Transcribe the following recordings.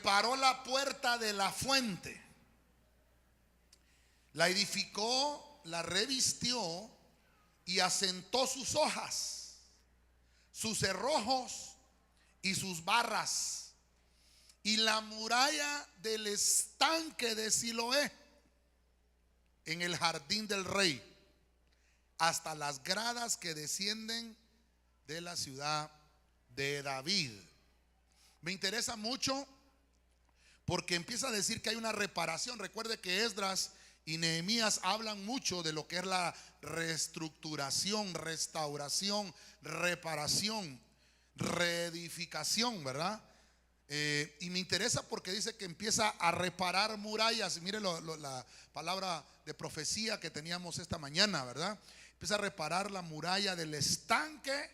reparó la puerta de la fuente, la edificó, la revistió y asentó sus hojas, sus cerrojos y sus barras, y la muralla del estanque de Siloé en el jardín del rey, hasta las gradas que descienden de la ciudad de David. Me interesa mucho porque empieza a decir que hay una reparación. Recuerde que Esdras y Nehemías hablan mucho de lo que es la reestructuración, restauración, reparación, reedificación, ¿verdad? Y me interesa porque dice que empieza a reparar murallas. Mire la palabra de profecía que teníamos esta mañana, ¿verdad? Empieza a reparar la muralla del estanque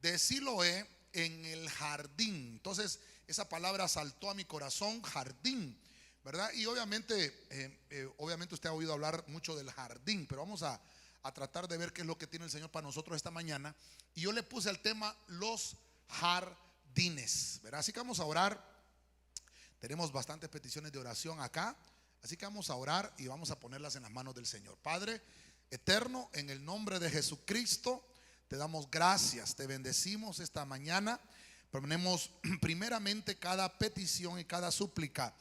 de Siloé en el jardín. Entonces esa palabra saltó a mi corazón, jardín, ¿verdad? Y obviamente usted ha oído hablar mucho del jardín, pero vamos a tratar de ver qué es lo que tiene el Señor para nosotros esta mañana. Y yo le puse el tema los jardines, ¿verdad? Así que vamos a orar. Tenemos bastantes peticiones de oración acá, así que vamos a orar y vamos a ponerlas en las manos del Señor. Padre eterno, en el nombre de Jesucristo te damos gracias, te bendecimos esta mañana. Ponemos primeramente cada petición y cada súplica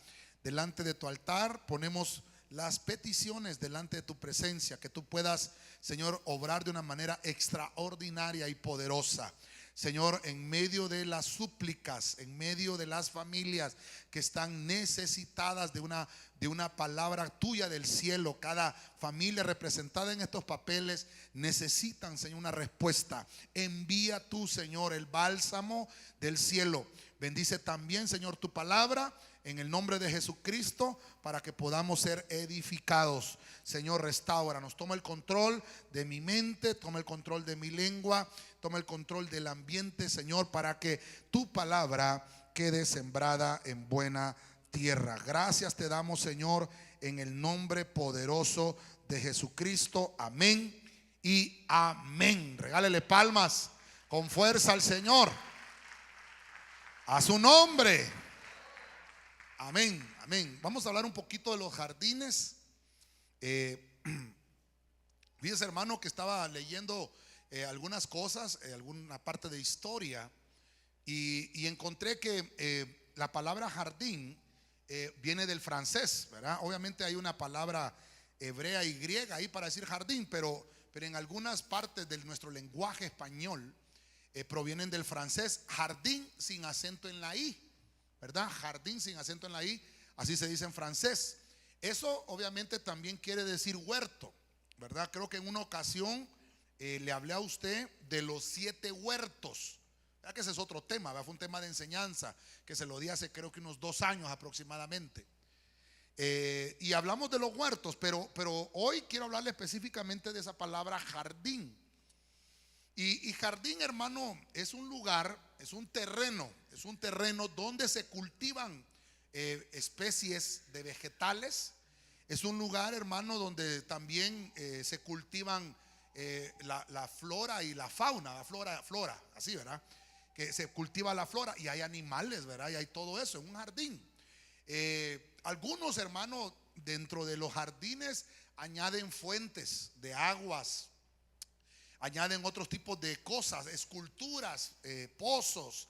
delante de tu altar. Ponemos las peticiones delante de tu presencia, que tú puedas, Señor, obrar de una manera extraordinaria y poderosa. Señor, en medio de las súplicas, en medio de las familias que están necesitadas de una palabra tuya del cielo, cada familia representada en estos papeles necesitan, Señor, una respuesta. Envía tú, Señor, el bálsamo del cielo. Bendice también, Señor, tu palabra en el nombre de Jesucristo para que podamos ser edificados. Señor, restáuranos. Toma el control de mi mente, toma el control de mi lengua, toma el control del ambiente, Señor, para que tu palabra quede sembrada en buena tierra. Gracias te damos, Señor, en el nombre poderoso de Jesucristo. Amén y amén. Regálele palmas con fuerza al Señor. A su nombre. Amén, amén. Vamos a hablar un poquito de los jardines. Fíjese, hermano, que estaba leyendo algunas cosas, alguna parte de historia, y encontré que la palabra jardín viene del francés, ¿verdad? Obviamente hay una palabra hebrea y griega ahí para decir jardín, pero en algunas partes de nuestro lenguaje español provienen del francés. Jardín sin acento en la I, ¿verdad? Jardín sin acento en la I, así se dice en francés. Eso obviamente también quiere decir huerto, ¿verdad? Creo que en una ocasión le hablé a usted de los 7 huertos. ¿Verdad? Que ese es otro tema, ¿verdad? Fue un tema de enseñanza que se lo di hace creo que unos 2 años aproximadamente. Y hablamos de los huertos, pero hoy quiero hablarle específicamente de esa palabra jardín. Y jardín, hermano, es un lugar, es un terreno donde se cultivan especies de vegetales. Es un lugar, hermano, donde también se cultivan la flora y la fauna, la flora, así, ¿verdad? Que se cultiva la flora y hay animales, ¿verdad? Y hay todo eso en un jardín. Algunos, hermanos, dentro de los jardines añaden fuentes de aguas, añaden otros tipos de cosas, esculturas, pozos.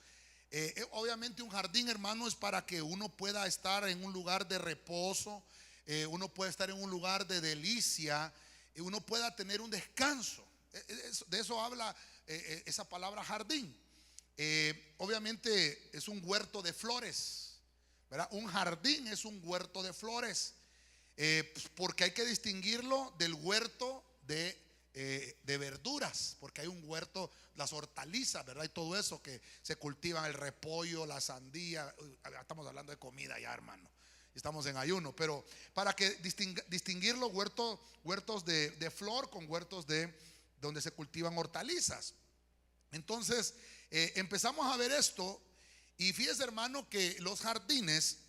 Obviamente un jardín, hermano, es para que uno pueda estar en un lugar de reposo, uno puede estar en un lugar de delicia, uno pueda tener un descanso. De eso habla esa palabra jardín. Obviamente es un huerto de flores, ¿verdad? Un jardín es un huerto de flores, porque hay que distinguirlo del huerto de verduras, porque hay un huerto, las hortalizas, ¿verdad? Y todo eso que se cultivan, el repollo, la sandía. Estamos hablando de comida ya, hermano, estamos en ayuno, pero para que distinguir los huertos de flor con huertos de donde se cultivan hortalizas. Entonces empezamos a ver esto, y fíjese, hermano, que los jardines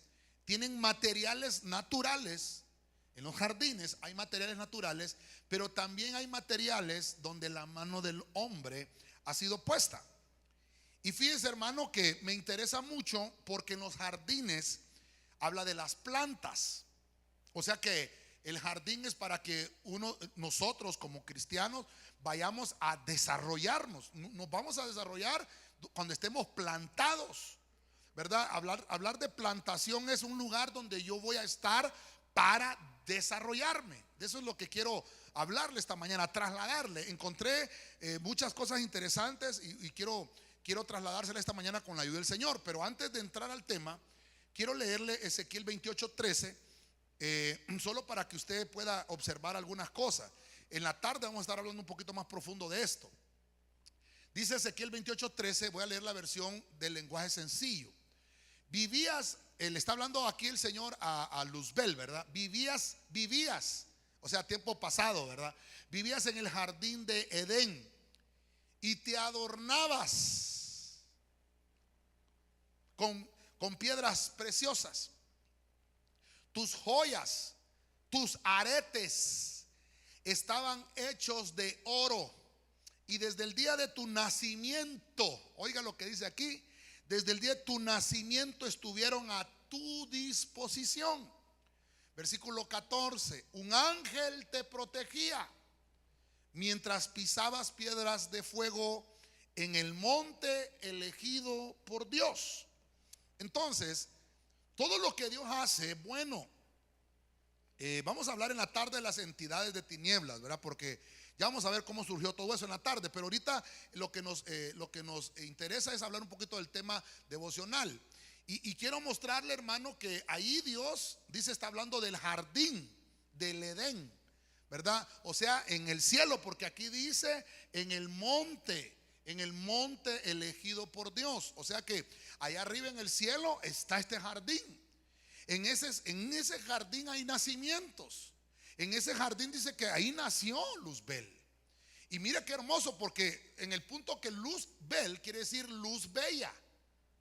tienen materiales naturales. En los jardines hay materiales naturales, pero también hay materiales donde la mano del hombre ha sido puesta. Y fíjense, hermano, que me interesa mucho porque en los jardines habla de las plantas. O sea que el jardín es para que nosotros como cristianos vayamos a desarrollarnos. Nos vamos a desarrollar cuando estemos plantados, ¿verdad? Hablar de plantación es un lugar donde yo voy a estar para desarrollarme. De eso es lo que quiero hablarle esta mañana, trasladarle. Encontré muchas cosas interesantes y quiero trasladársela esta mañana con la ayuda del Señor. Pero antes de entrar al tema, quiero leerle Ezequiel 28:13, solo para que usted pueda observar algunas cosas. En la tarde vamos a estar hablando un poquito más profundo de esto. Dice Ezequiel 28:13, voy a leer la versión del lenguaje sencillo. Vivías, le está hablando aquí el Señor a Luzbel, ¿verdad? Vivías, o sea, tiempo pasado, ¿verdad? Vivías en el jardín de Edén y te adornabas con piedras preciosas. Tus joyas, tus aretes estaban hechos de oro. Y desde el día de tu nacimiento, oiga lo que dice aquí, desde el día de tu nacimiento estuvieron a tu disposición. Versículo 14, un ángel te protegía mientras pisabas piedras de fuego en el monte elegido por Dios. Entonces, todo lo que Dios hace, bueno, vamos a hablar en la tarde de las entidades de tinieblas, ¿verdad? Porque ya vamos a ver cómo surgió todo eso en la tarde. Pero ahorita lo que nos interesa es hablar un poquito del tema devocional. Y quiero mostrarle, hermano, que ahí Dios dice, está hablando del jardín, del Edén, ¿verdad? O sea, en el cielo, porque aquí dice en el monte elegido por Dios. O sea que allá arriba en el cielo está este jardín. En ese jardín hay nacimientos. En ese jardín dice que ahí nació Luzbel. Y mira qué hermoso, porque en el punto que Luzbel quiere decir luz bella,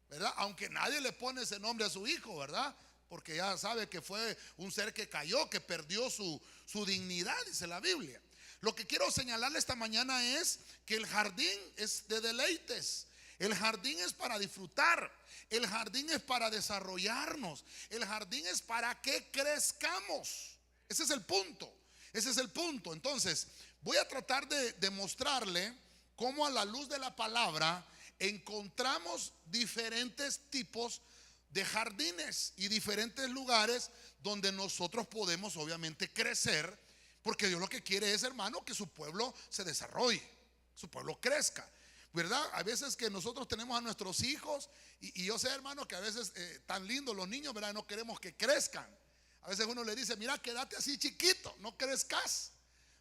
¿verdad? Aunque nadie le pone ese nombre a su hijo, ¿verdad? Porque ya sabe que fue un ser que cayó, que perdió su dignidad, dice la Biblia. Lo que quiero señalarle esta mañana es que el jardín es de deleites. El jardín es para disfrutar. El jardín es para desarrollarnos. El jardín es para que crezcamos. Ese es el punto. Ese es el punto. Entonces, voy a tratar de mostrarle cómo a la luz de la palabra encontramos diferentes tipos de jardines y diferentes lugares donde nosotros podemos obviamente crecer, porque Dios lo que quiere es, hermano, que su pueblo se desarrolle, su pueblo crezca, ¿verdad? A veces que nosotros tenemos a nuestros hijos y yo sé, hermano, que a veces tan lindos los niños, ¿verdad? No queremos que crezcan. A veces uno le dice, mira, quédate así chiquito, no crezcas,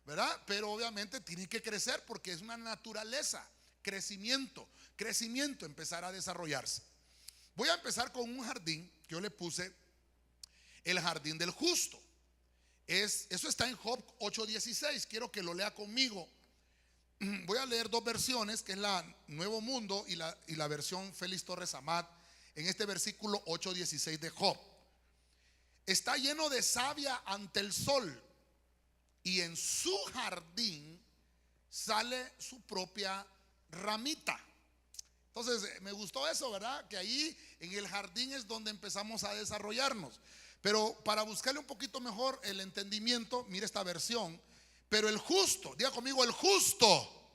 ¿verdad? Pero obviamente tiene que crecer porque es una naturaleza, crecimiento, empezar a desarrollarse. Voy a empezar con un jardín que yo le puse el jardín del justo. Eso está en Job 8:16. Quiero que lo lea conmigo. Voy a leer dos versiones, que es la Nuevo Mundo y la versión Félix Torres Amat, en este versículo 8:16 de Job. Está lleno de savia ante el sol, y en su jardín sale su propia ramita. Entonces me gustó eso, ¿verdad? Que ahí en el jardín es donde empezamos a desarrollarnos. Pero para buscarle un poquito mejor el entendimiento, mire esta versión. Pero el justo, diga conmigo, el justo.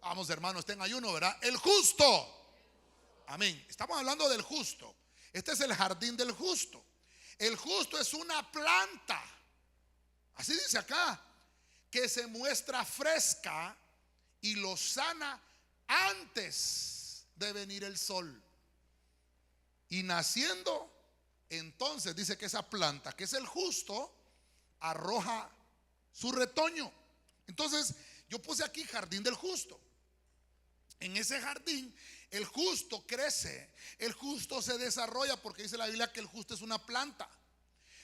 Vamos, hermanos, estén en ayuno, ¿verdad? El justo. Amén. Estamos hablando del justo. Este es el jardín del justo. El justo es una planta, así dice acá, que se muestra fresca y lozana antes de venir el sol. Y naciendo, entonces dice que esa planta, que es el justo, arroja su retoño. Entonces yo puse aquí jardín del justo. En ese jardín el justo crece, el justo se desarrolla, porque dice la Biblia que el justo es una planta.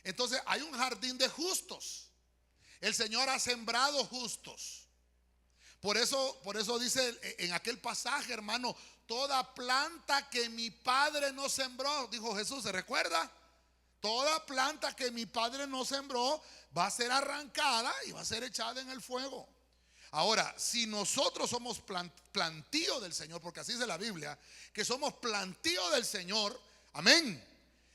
Entonces hay un jardín de justos. El Señor ha sembrado justos. Por eso dice en aquel pasaje, hermano, toda planta que mi Padre no sembró, dijo Jesús, ¿se recuerda? Toda planta que mi Padre no sembró va a ser arrancada y va a ser echada en el fuego. Ahora, si nosotros somos plantío del Señor, porque así dice la Biblia, que somos plantío del Señor, amén.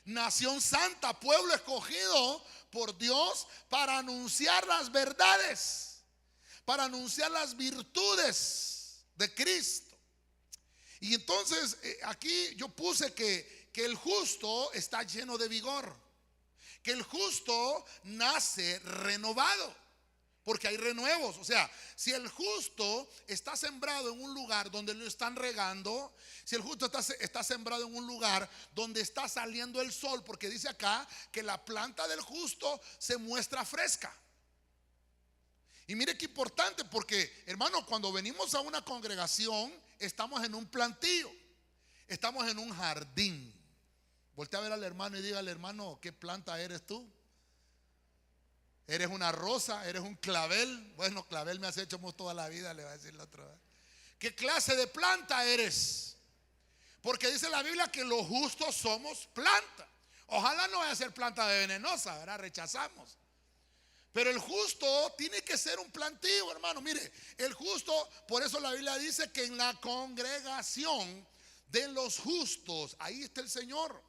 Nación santa, pueblo escogido por Dios para anunciar las verdades, para anunciar las virtudes de Cristo. Y entonces aquí yo puse que el justo está lleno de vigor, que el justo nace renovado. Porque hay renuevos. O sea, si el justo está sembrado en un lugar donde lo están regando, si el justo está sembrado en un lugar donde está saliendo el sol, porque dice acá que la planta del justo se muestra fresca. Y mire qué importante, porque hermano, cuando venimos a una congregación, estamos en un plantío, estamos en un jardín. Voltea a ver al hermano y dígale: hermano, ¿qué planta eres tú? ¿Eres una rosa? ¿Eres un clavel? Bueno, clavel me has hecho toda la vida, le va a decir la otra vez. ¿Qué clase de planta eres? Porque dice la Biblia que los justos somos planta. Ojalá no vaya a ser planta de venenosa, ¿verdad? Rechazamos. Pero el justo tiene que ser un plantío, hermano. Mire, el justo, por eso la Biblia dice que en la congregación de los justos, ahí está el Señor.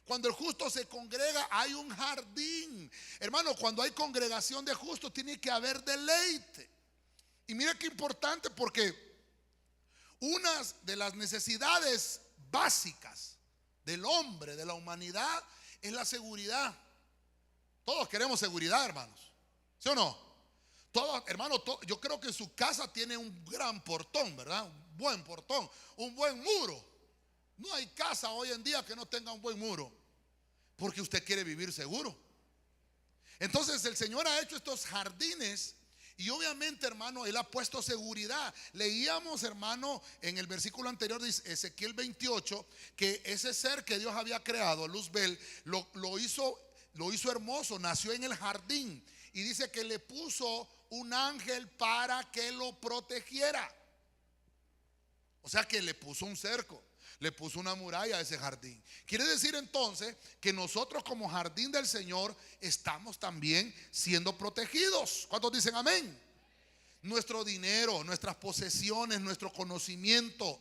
Cuando el justo se congrega, hay un jardín. Hermano, cuando hay congregación de justos, tiene que haber deleite. Y mira qué importante, porque una de las necesidades básicas del hombre, de la humanidad, es la seguridad. Todos queremos seguridad, hermanos. ¿Sí o no? Todos, hermano, yo creo que su casa tiene un gran portón, ¿verdad? Un buen portón, un buen muro. No hay casa hoy en día que no tenga un buen muro, porque usted quiere vivir seguro. Entonces el Señor ha hecho estos jardines y obviamente, hermano, Él ha puesto seguridad. Leíamos, hermano, en el versículo anterior de Ezequiel 28, que ese ser que Dios había creado, Luzbel, lo hizo hermoso, nació en el jardín. Y dice que le puso un ángel para que lo protegiera. O sea que le puso un cerco, le puso una muralla a ese jardín. Quiere decir entonces que nosotros como jardín del Señor estamos también siendo protegidos. ¿Cuántos dicen amén? Nuestro dinero, nuestras posesiones, nuestro conocimiento,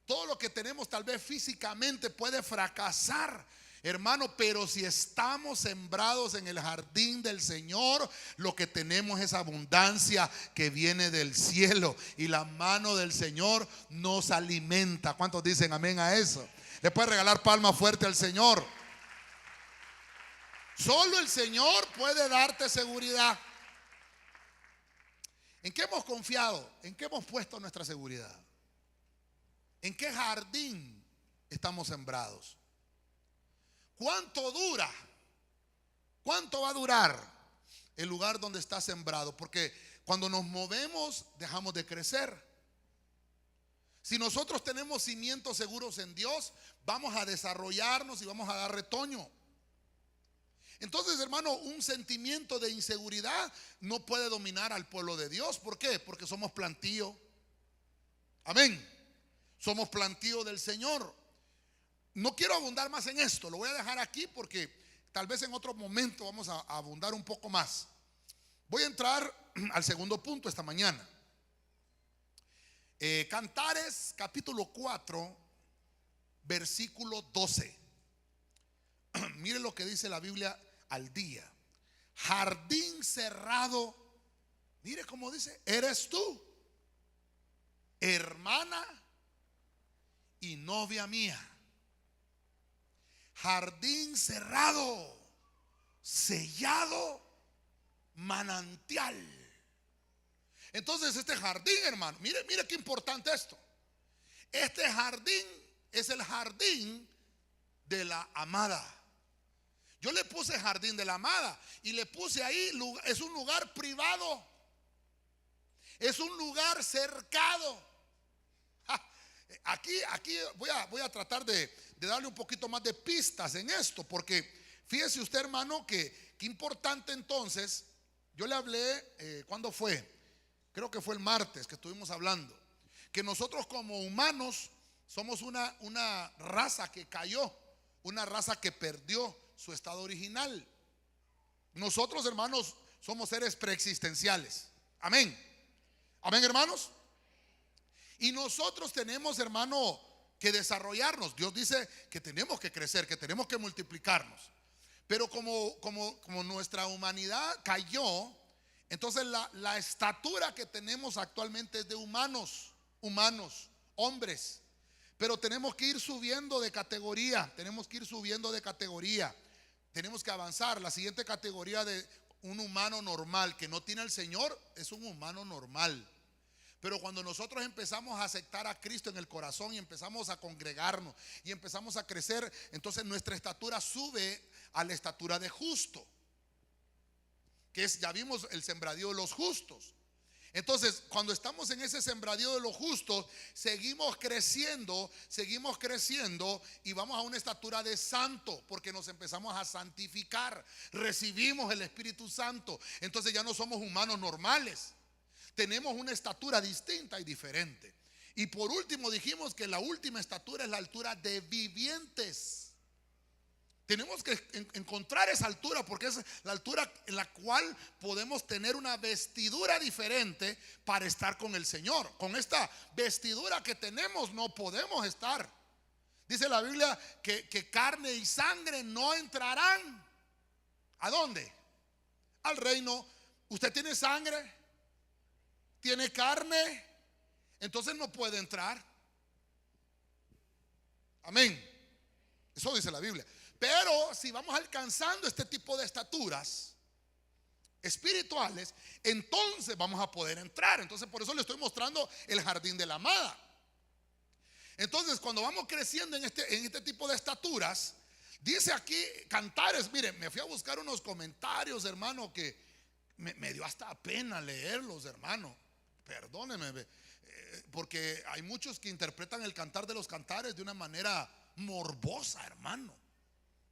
todo lo que tenemos tal vez físicamente puede fracasar, hermano, pero si estamos sembrados en el jardín del Señor, lo que tenemos es abundancia que viene del cielo, y la mano del Señor nos alimenta. ¿Cuántos dicen amén a eso? Le puede regalar palma fuerte al Señor. Solo el Señor puede darte seguridad. ¿En qué hemos confiado? ¿En qué hemos puesto nuestra seguridad? ¿En qué jardín estamos sembrados? ¿Cuánto dura? ¿Cuánto va a durar el lugar donde está sembrado? Porque cuando nos movemos dejamos de crecer. Si nosotros tenemos cimientos seguros en Dios, vamos a desarrollarnos y vamos a dar retoño. Entonces, hermano, un sentimiento de inseguridad no puede dominar al pueblo de Dios. ¿Por qué? Porque somos plantío. Amén. Somos plantío del Señor. No quiero abundar más en esto, lo voy a dejar aquí porque tal vez en otro momento vamos a abundar un poco más. Voy a entrar al segundo punto esta mañana. Cantares capítulo 4, versículo 12. Mire lo que dice la Biblia al día. Jardín cerrado, mire cómo dice, eres tú, hermana y novia mía. Jardín cerrado, sellado, manantial. Entonces este jardín, hermano, mire qué importante esto. Este jardín es el jardín de la amada. Yo le puse jardín de la amada y le puse ahí, es un lugar privado, es un lugar cercado. Aquí voy a tratar de darle un poquito más de pistas en esto, porque fíjese usted, hermano, que importante. Entonces yo le hablé, ¿cuándo fue? Creo que fue el martes que estuvimos hablando, que nosotros como humanos somos una raza que cayó, una raza que perdió su estado original. Nosotros, hermanos, somos seres preexistenciales. Amén. Amén, hermanos. Y nosotros tenemos, hermano, que desarrollarnos. Dios dice que tenemos que crecer, que tenemos que multiplicarnos. Pero como nuestra humanidad cayó, entonces la estatura que tenemos actualmente es de humanos, hombres. Pero tenemos que ir subiendo de categoría, tenemos que avanzar. La siguiente categoría de un humano normal que no tiene al Señor es un humano normal. Pero cuando nosotros empezamos a aceptar a Cristo en el corazón y empezamos a congregarnos y empezamos a crecer, entonces nuestra estatura sube a la estatura de justo, que es, ya vimos, el sembradío de los justos. Entonces, cuando estamos en ese sembradío de los justos, seguimos creciendo y vamos a una estatura de santo, porque nos empezamos a santificar, recibimos el Espíritu Santo. Entonces ya no somos humanos normales, tenemos una estatura distinta y diferente. Y por último dijimos que la última estatura es la altura de vivientes. Tenemos que encontrar esa altura, porque es la altura en la cual podemos tener una vestidura diferente para estar con el Señor. Con esta vestidura que tenemos no podemos estar. Dice la Biblia que carne y sangre no entrarán. ¿A dónde? Al reino. Usted tiene sangre, tiene carne, entonces no puede entrar. Amén. Eso dice la Biblia. Pero si vamos alcanzando este tipo de estaturas espirituales, entonces vamos a poder entrar. Entonces por eso le estoy mostrando el jardín de la amada. Entonces cuando vamos creciendo en este tipo de estaturas, dice aquí Cantares. Miren, me fui a buscar unos comentarios, hermano, que me dio hasta pena leerlos, hermano. Perdónenme, porque hay muchos que interpretan el Cantar de los Cantares de una manera morbosa, hermano.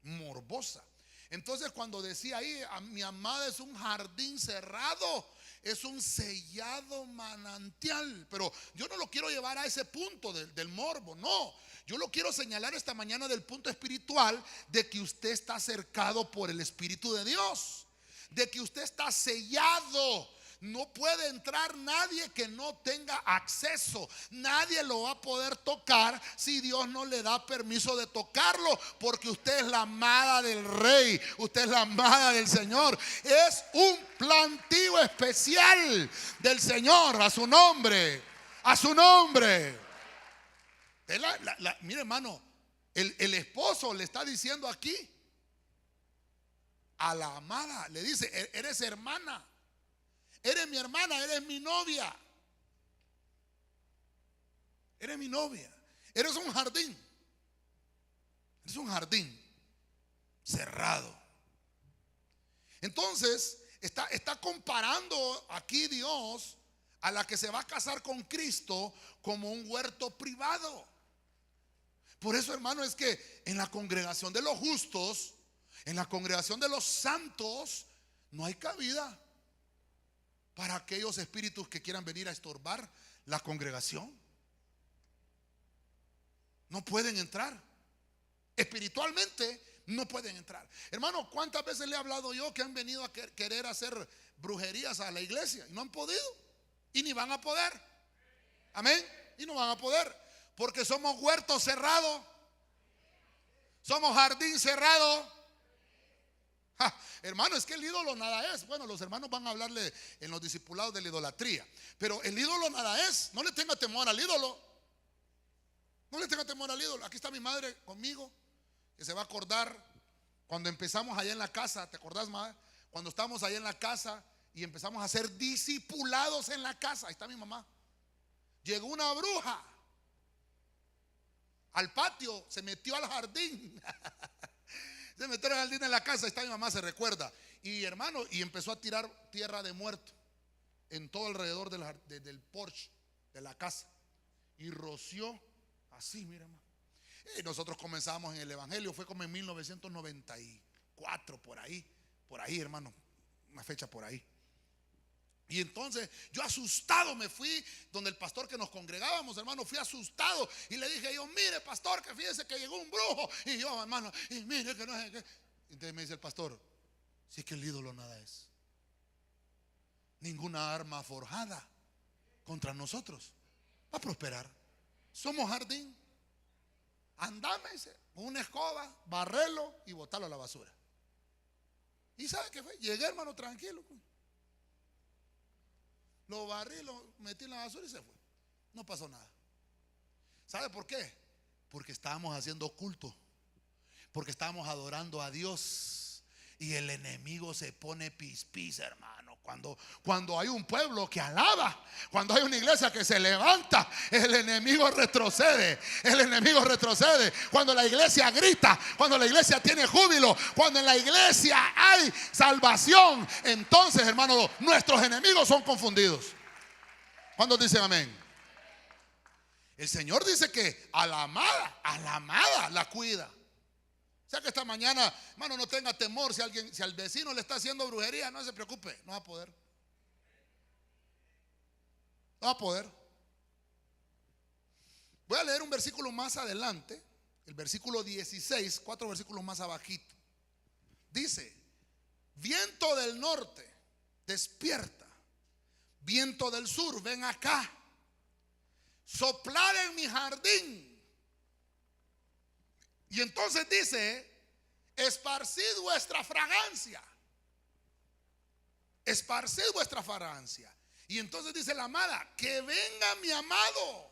Morbosa. Entonces cuando decía ahí, mi amada es un jardín cerrado, es un sellado manantial. Pero yo no lo quiero llevar a ese punto del morbo, no. Yo lo quiero señalar esta mañana del punto espiritual, de que usted está cercado por el Espíritu de Dios, de que usted está sellado. No puede entrar nadie que no tenga acceso. Nadie lo va a poder tocar si Dios no le da permiso de tocarlo, porque usted es la amada del Rey, usted es la amada del Señor. Es un plantío especial del Señor. A su nombre, a su nombre. Mire, hermano, el esposo le está diciendo aquí a la amada, le dice: eres hermana, eres mi hermana, eres mi novia. Eres mi novia. Eres un jardín. Eres un jardín cerrado. Entonces está comparando aquí Dios a la que se va a casar con Cristo como un huerto privado. Por eso, hermano, es que en la congregación de los justos, en la congregación de los santos, no hay cabida para aquellos espíritus que quieran venir a estorbar la congregación. No pueden entrar. Espiritualmente no pueden entrar. Hermano, ¿cuántas veces le he hablado yo que han venido a querer hacer brujerías a la iglesia y no han podido? Y ni van a poder. Amén. Y no van a poder, porque somos huerto cerrado, somos jardín cerrado. Hermano, es que el ídolo nada es. Bueno, los hermanos van a hablarle en los discipulados de la idolatría, pero el ídolo nada es. No le tenga temor al ídolo. No le tenga temor al ídolo. Aquí está mi madre conmigo, que se va a acordar cuando empezamos allá en la casa. ¿Te acordás, madre? Cuando estábamos allá en la casa y empezamos a ser discipulados en la casa. Ahí está mi mamá. Llegó una bruja al patio, se metió al jardín. Se metió al jardín en la casa. Ahí está mi mamá, se recuerda. Y hermano, y empezó a tirar tierra de muerto en todo alrededor del porche de la casa. Y roció así, mira, hermano. Y nosotros comenzamos en el evangelio. Fue como en 1994, por ahí, hermano. Una fecha por ahí. Y entonces yo asustado me fui donde el pastor que nos congregábamos, hermano. Fui asustado y le dije yo: mire, pastor, que fíjese que llegó un brujo. Y yo, hermano, y mire que no es que. Entonces me dice el pastor: si es que el ídolo nada es, ninguna arma forjada contra nosotros, va a prosperar. Somos jardín. Andame con una escoba, barrelo y botarlo a la basura. ¿Y sabe qué fue? Llegué, hermano, tranquilo. Lo barrí, lo metí en la basura y se fue. No pasó nada. ¿Sabe por qué? Porque estábamos haciendo culto, porque estábamos adorando a Dios. Y el enemigo se pone pispis, hermano. Cuando hay un pueblo que alaba, cuando hay una iglesia que se levanta, el enemigo retrocede. El enemigo retrocede. Cuando la iglesia grita, cuando la iglesia tiene júbilo, cuando en la iglesia hay salvación, entonces, hermano, nuestros enemigos son confundidos. ¿Cuántos dicen amén? El Señor dice que a la amada la cuida. O sea que esta mañana, hermano, no tenga temor. Si al vecino le está haciendo brujería, no se preocupe, no va a poder. No va a poder. Voy a leer un versículo más adelante, el versículo 16, 4 versículos más abajito. Dice: viento del norte, despierta. Viento del sur, ven acá. Soplar en mi jardín. Y entonces dice: esparcid vuestra fragancia. Esparcid vuestra fragancia. Y entonces dice la amada: que venga mi amado.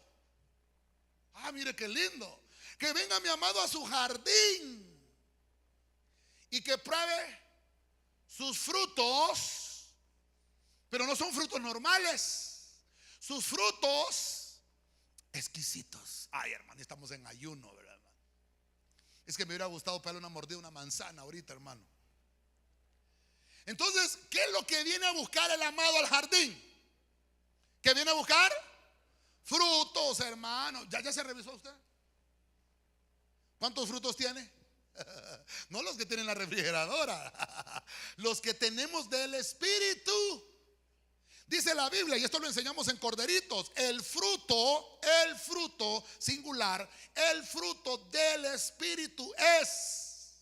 Ah, mire qué lindo. Que venga mi amado a su jardín y que pruebe sus frutos. Pero no son frutos normales, sus frutos exquisitos. Ay, hermano, estamos en ayuno, ¿verdad? Es que me hubiera gustado pegarle una mordida a una manzana ahorita, hermano. Entonces, ¿qué es lo que viene a buscar el amado al jardín? ¿Qué viene a buscar? Frutos, hermano. ¿Ya se revisó usted? ¿Cuántos frutos tiene? No los que tienen la refrigeradora, los que tenemos del Espíritu. Dice la Biblia, y esto lo enseñamos en Corderitos: el fruto singular, el fruto del Espíritu es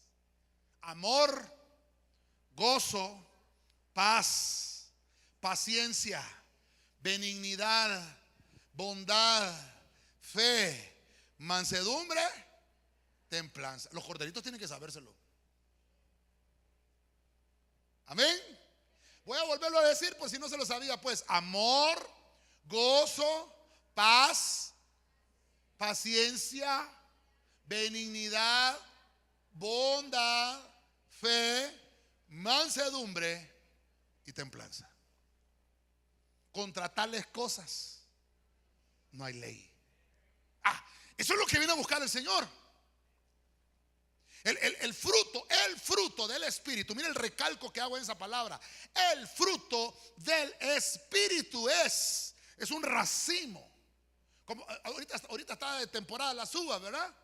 amor, gozo, paz, paciencia, benignidad, bondad, fe, mansedumbre, templanza. Los corderitos tienen que sabérselo. Amén. Voy a volverlo a decir por si no se lo sabía, pues: amor, gozo, paz, paciencia, benignidad, bondad, fe, mansedumbre y templanza. Contra tales cosas no hay ley. Eso es lo que viene a buscar el Señor. El fruto del Espíritu. Mira el recalco que hago en esa palabra. El fruto del Espíritu es un racimo. Como ahorita está de temporada las uvas, ¿verdad?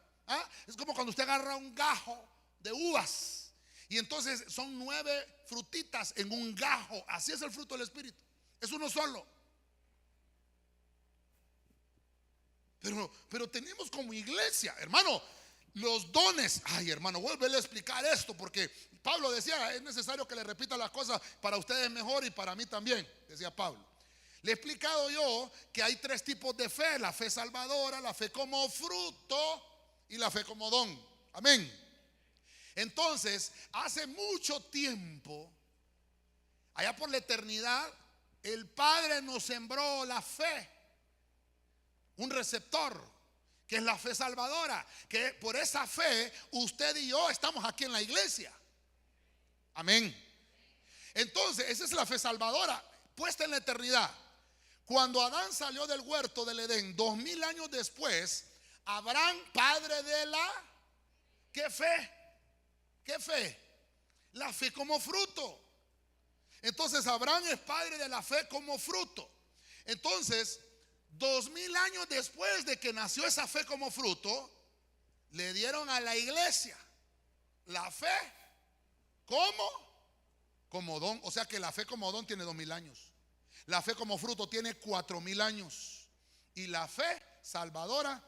Es como cuando usted agarra un gajo de uvas y entonces son 9 frutitas en un gajo. Así es el fruto del Espíritu. Es uno solo. Pero tenemos como iglesia, hermano, los dones. Ay, hermano, vuélvele a explicar esto, porque Pablo decía: es necesario que le repita las cosas, para ustedes mejor y para mí también, decía Pablo. Le he explicado yo que hay 3 tipos de fe: la fe salvadora, la fe como fruto y la fe como don. Amén. Entonces, hace mucho tiempo, allá por la eternidad, el Padre nos sembró la fe, un receptor, que es la fe salvadora, que por esa fe usted y yo estamos aquí en la iglesia. Amén. Entonces, esa es la fe salvadora puesta en la eternidad. Cuando Adán salió del huerto del Edén, 2000 años después, Abraham, padre de la ¿qué fe? ¿Qué fe? La fe como fruto. Entonces Abraham es padre de la fe como fruto. Entonces, 2000 años después de que nació esa fe como fruto, le dieron a la iglesia la fe como don. O sea que la fe como don tiene 2000 años. La fe como fruto tiene 4000 años. Y la fe salvadora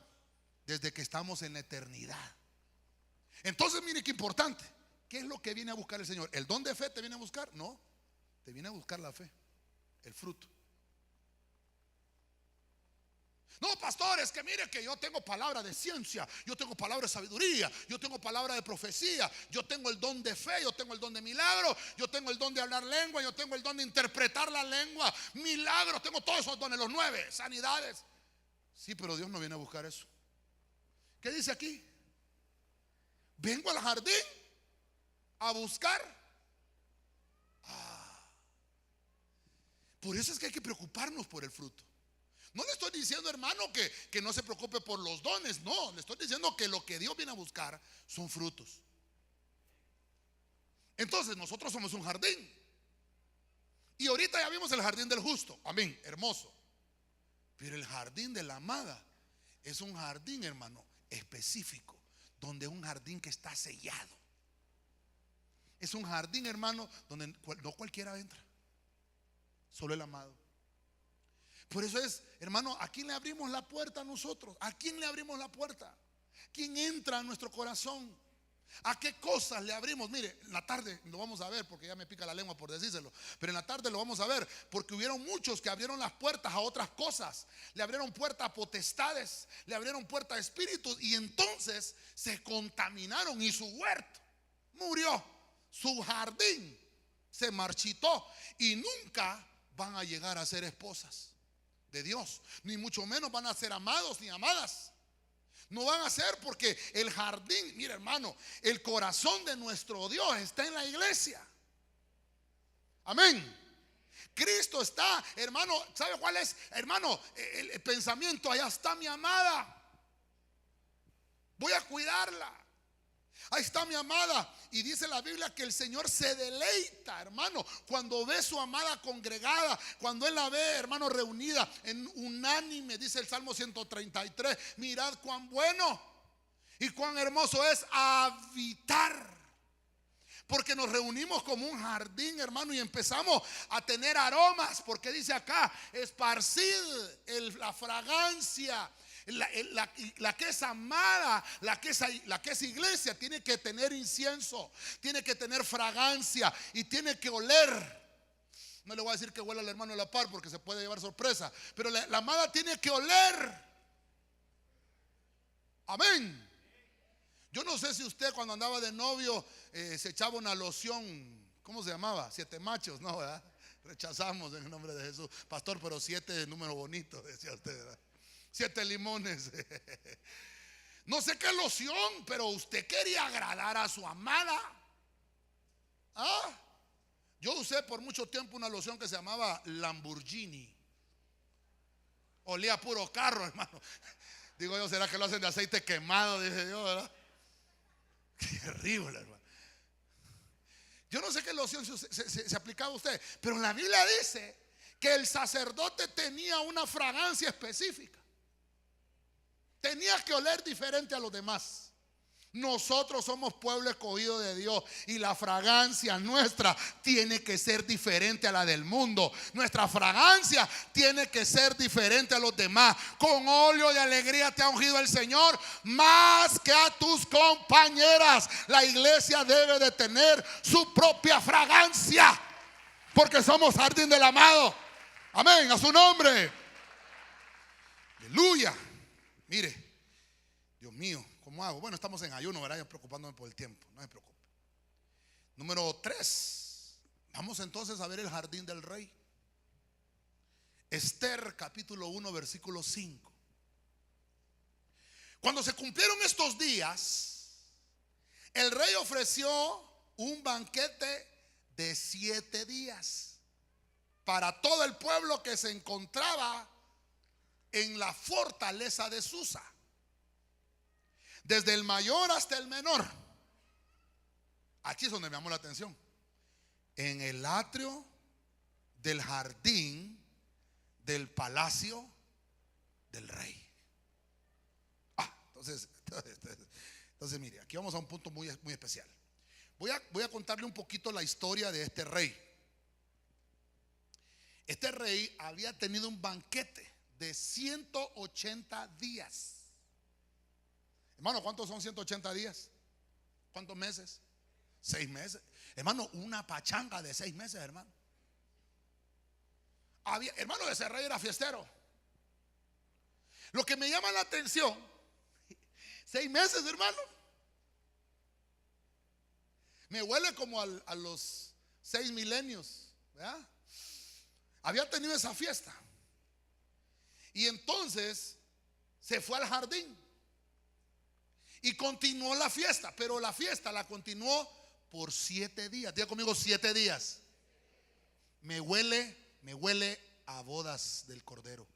desde que estamos en la eternidad. Entonces, mire qué importante. ¿Qué es lo que viene a buscar el Señor? ¿El don de fe te viene a buscar? No, te viene a buscar la fe, el fruto. No, pastor, es que mire que yo tengo palabra de ciencia, yo tengo palabra de sabiduría, yo tengo palabra de profecía, yo tengo el don de fe, yo tengo el don de milagro, yo tengo el don de hablar lengua, yo tengo el don de interpretar la lengua, milagros, tengo todos esos dones, los 9, sanidades. Sí, pero Dios no viene a buscar eso. ¿Qué dice aquí? Vengo al jardín a buscar. Por eso es que hay que preocuparnos por el fruto. No le estoy diciendo, hermano, que no se preocupe por los dones. No, le estoy diciendo que lo que Dios viene a buscar son frutos. Entonces nosotros somos un jardín. Y ahorita ya vimos el jardín del justo. Amén, hermoso. Pero el jardín de la amada es un jardín, hermano, específico, donde es un jardín que está sellado. Es un jardín, hermano, donde no cualquiera entra, solo el amado. Por eso es, hermano, ¿a quién le abrimos la puerta a nosotros? ¿A quién le abrimos la puerta? ¿Quién entra a nuestro corazón? ¿A qué cosas le abrimos? Mire, en la tarde lo vamos a ver, porque ya me pica la lengua por decírselo, pero en la tarde lo vamos a ver, porque hubieron muchos que abrieron las puertas a otras cosas. Le abrieron puertas a potestades, le abrieron puertas a espíritus, y entonces se contaminaron y su huerto murió, su jardín se marchitó, y nunca van a llegar a ser esposas de Dios, ni mucho menos van a ser amados ni amadas. No van a ser, porque el jardín, mira, hermano, el corazón de nuestro Dios está en la iglesia. Amén. Cristo está, hermano, ¿sabe cuál es, hermano? El pensamiento: allá está mi amada, voy a cuidarla. Ahí está mi amada. Y dice la Biblia que el Señor se deleita, hermano, cuando ve su amada congregada, cuando Él la ve, hermano, reunida en unánime. Dice el Salmo 133: mirad cuán bueno y cuán hermoso es habitar. Porque nos reunimos como un jardín, hermano, y empezamos a tener aromas. Porque dice acá: esparcid la fragancia. La que es amada, la que es iglesia, tiene que tener incienso, tiene que tener fragancia y tiene que oler. No le voy a decir que huela al hermano de la par, porque se puede llevar sorpresa, pero la amada tiene que oler. Amén. Yo no sé si usted, cuando andaba de novio, se echaba una loción, ¿cómo se llamaba? 7 machos, ¿no? ¿Verdad? Rechazamos en el nombre de Jesús. Pastor, pero 7 es número bonito, decía usted, ¿verdad? 7 limones. No sé qué loción, pero usted quería agradar a su amada. Yo usé por mucho tiempo una loción que se llamaba Lamborghini. Olía a puro carro, hermano. Digo yo, ¿será que lo hacen de aceite quemado? Dije yo, ¿verdad? Qué terrible, hermano. Yo no sé qué loción se aplicaba a usted, pero la Biblia dice que el sacerdote tenía una fragancia específica. Tenía que oler diferente a los demás. Nosotros somos pueblo escogido de Dios, y la fragancia nuestra tiene que ser diferente a la del mundo. Nuestra fragancia tiene que ser diferente a los demás. Con óleo de alegría te ha ungido el Señor más que a tus compañeras. La iglesia debe de tener su propia fragancia, porque somos jardín del amado. Amén, a su nombre. Aleluya. Mire, Dios mío, ¿cómo hago? Bueno, estamos en ayuno, ¿verdad? Yo preocupándome por el tiempo, no se preocupe. Número 3. Vamos entonces a ver el jardín del rey. Esther capítulo 1 versículo 5. Cuando se cumplieron estos días, el rey ofreció un banquete de 7 días para todo el pueblo que se encontraba en la fortaleza de Susa, desde el mayor hasta el menor. Aquí es donde me llamó la atención: en el atrio del jardín del palacio del rey. Entonces mire, aquí vamos a un punto muy especial. Voy a contarle un poquito la historia de este rey. Este rey había tenido un banquete de 180 días. Hermano, ¿cuántos son 180 días? ¿Cuántos meses? 6 meses. Hermano, una pachanga de 6 meses, hermano. Hermano, ese rey era fiestero. Lo que me llama la atención, 6 meses, hermano. Me huele como a los 6 milenios, ¿verdad? Había tenido esa fiesta. Y entonces se fue al jardín y continuó la fiesta. Pero la fiesta la continuó por 7 días. Diga conmigo, 7 días. Me huele a bodas del Cordero.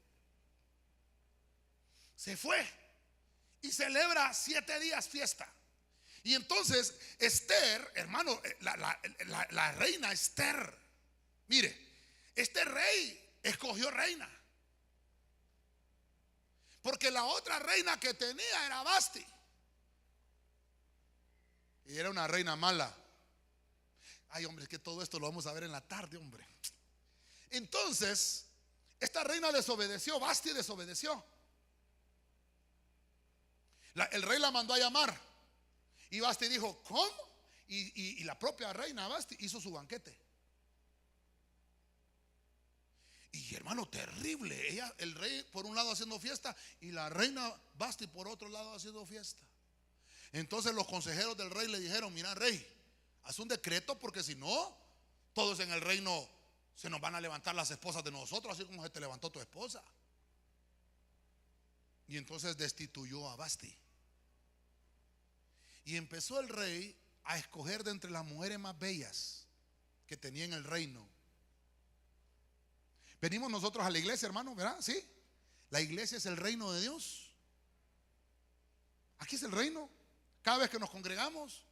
Se fue y celebra 7 días fiesta. Y entonces Esther, hermano, la reina Esther, mire, este rey escogió reina, porque la otra reina que tenía era Vasti, y era una reina mala. Ay, hombre, es que todo esto lo vamos a ver en la tarde, hombre. Entonces esta reina desobedeció, Vasti desobedeció. El rey la mandó a llamar y Vasti dijo, ¿cómo? Y la propia reina Vasti hizo su banquete. Y hermano, terrible. Ella, el rey por un lado haciendo fiesta y la reina Vasti por otro lado haciendo fiesta. Entonces los consejeros del rey le dijeron, mira, rey, haz un decreto, porque si no, todos en el reino se nos van a levantar las esposas de nosotros, así como se te levantó tu esposa. Y entonces destituyó a Vasti. Y empezó el rey a escoger de entre las mujeres más bellas que tenía en el reino. Venimos nosotros a la iglesia, hermano, ¿verdad? Sí. La iglesia es el reino de Dios. Aquí es el reino. Cada vez que nos congregamos,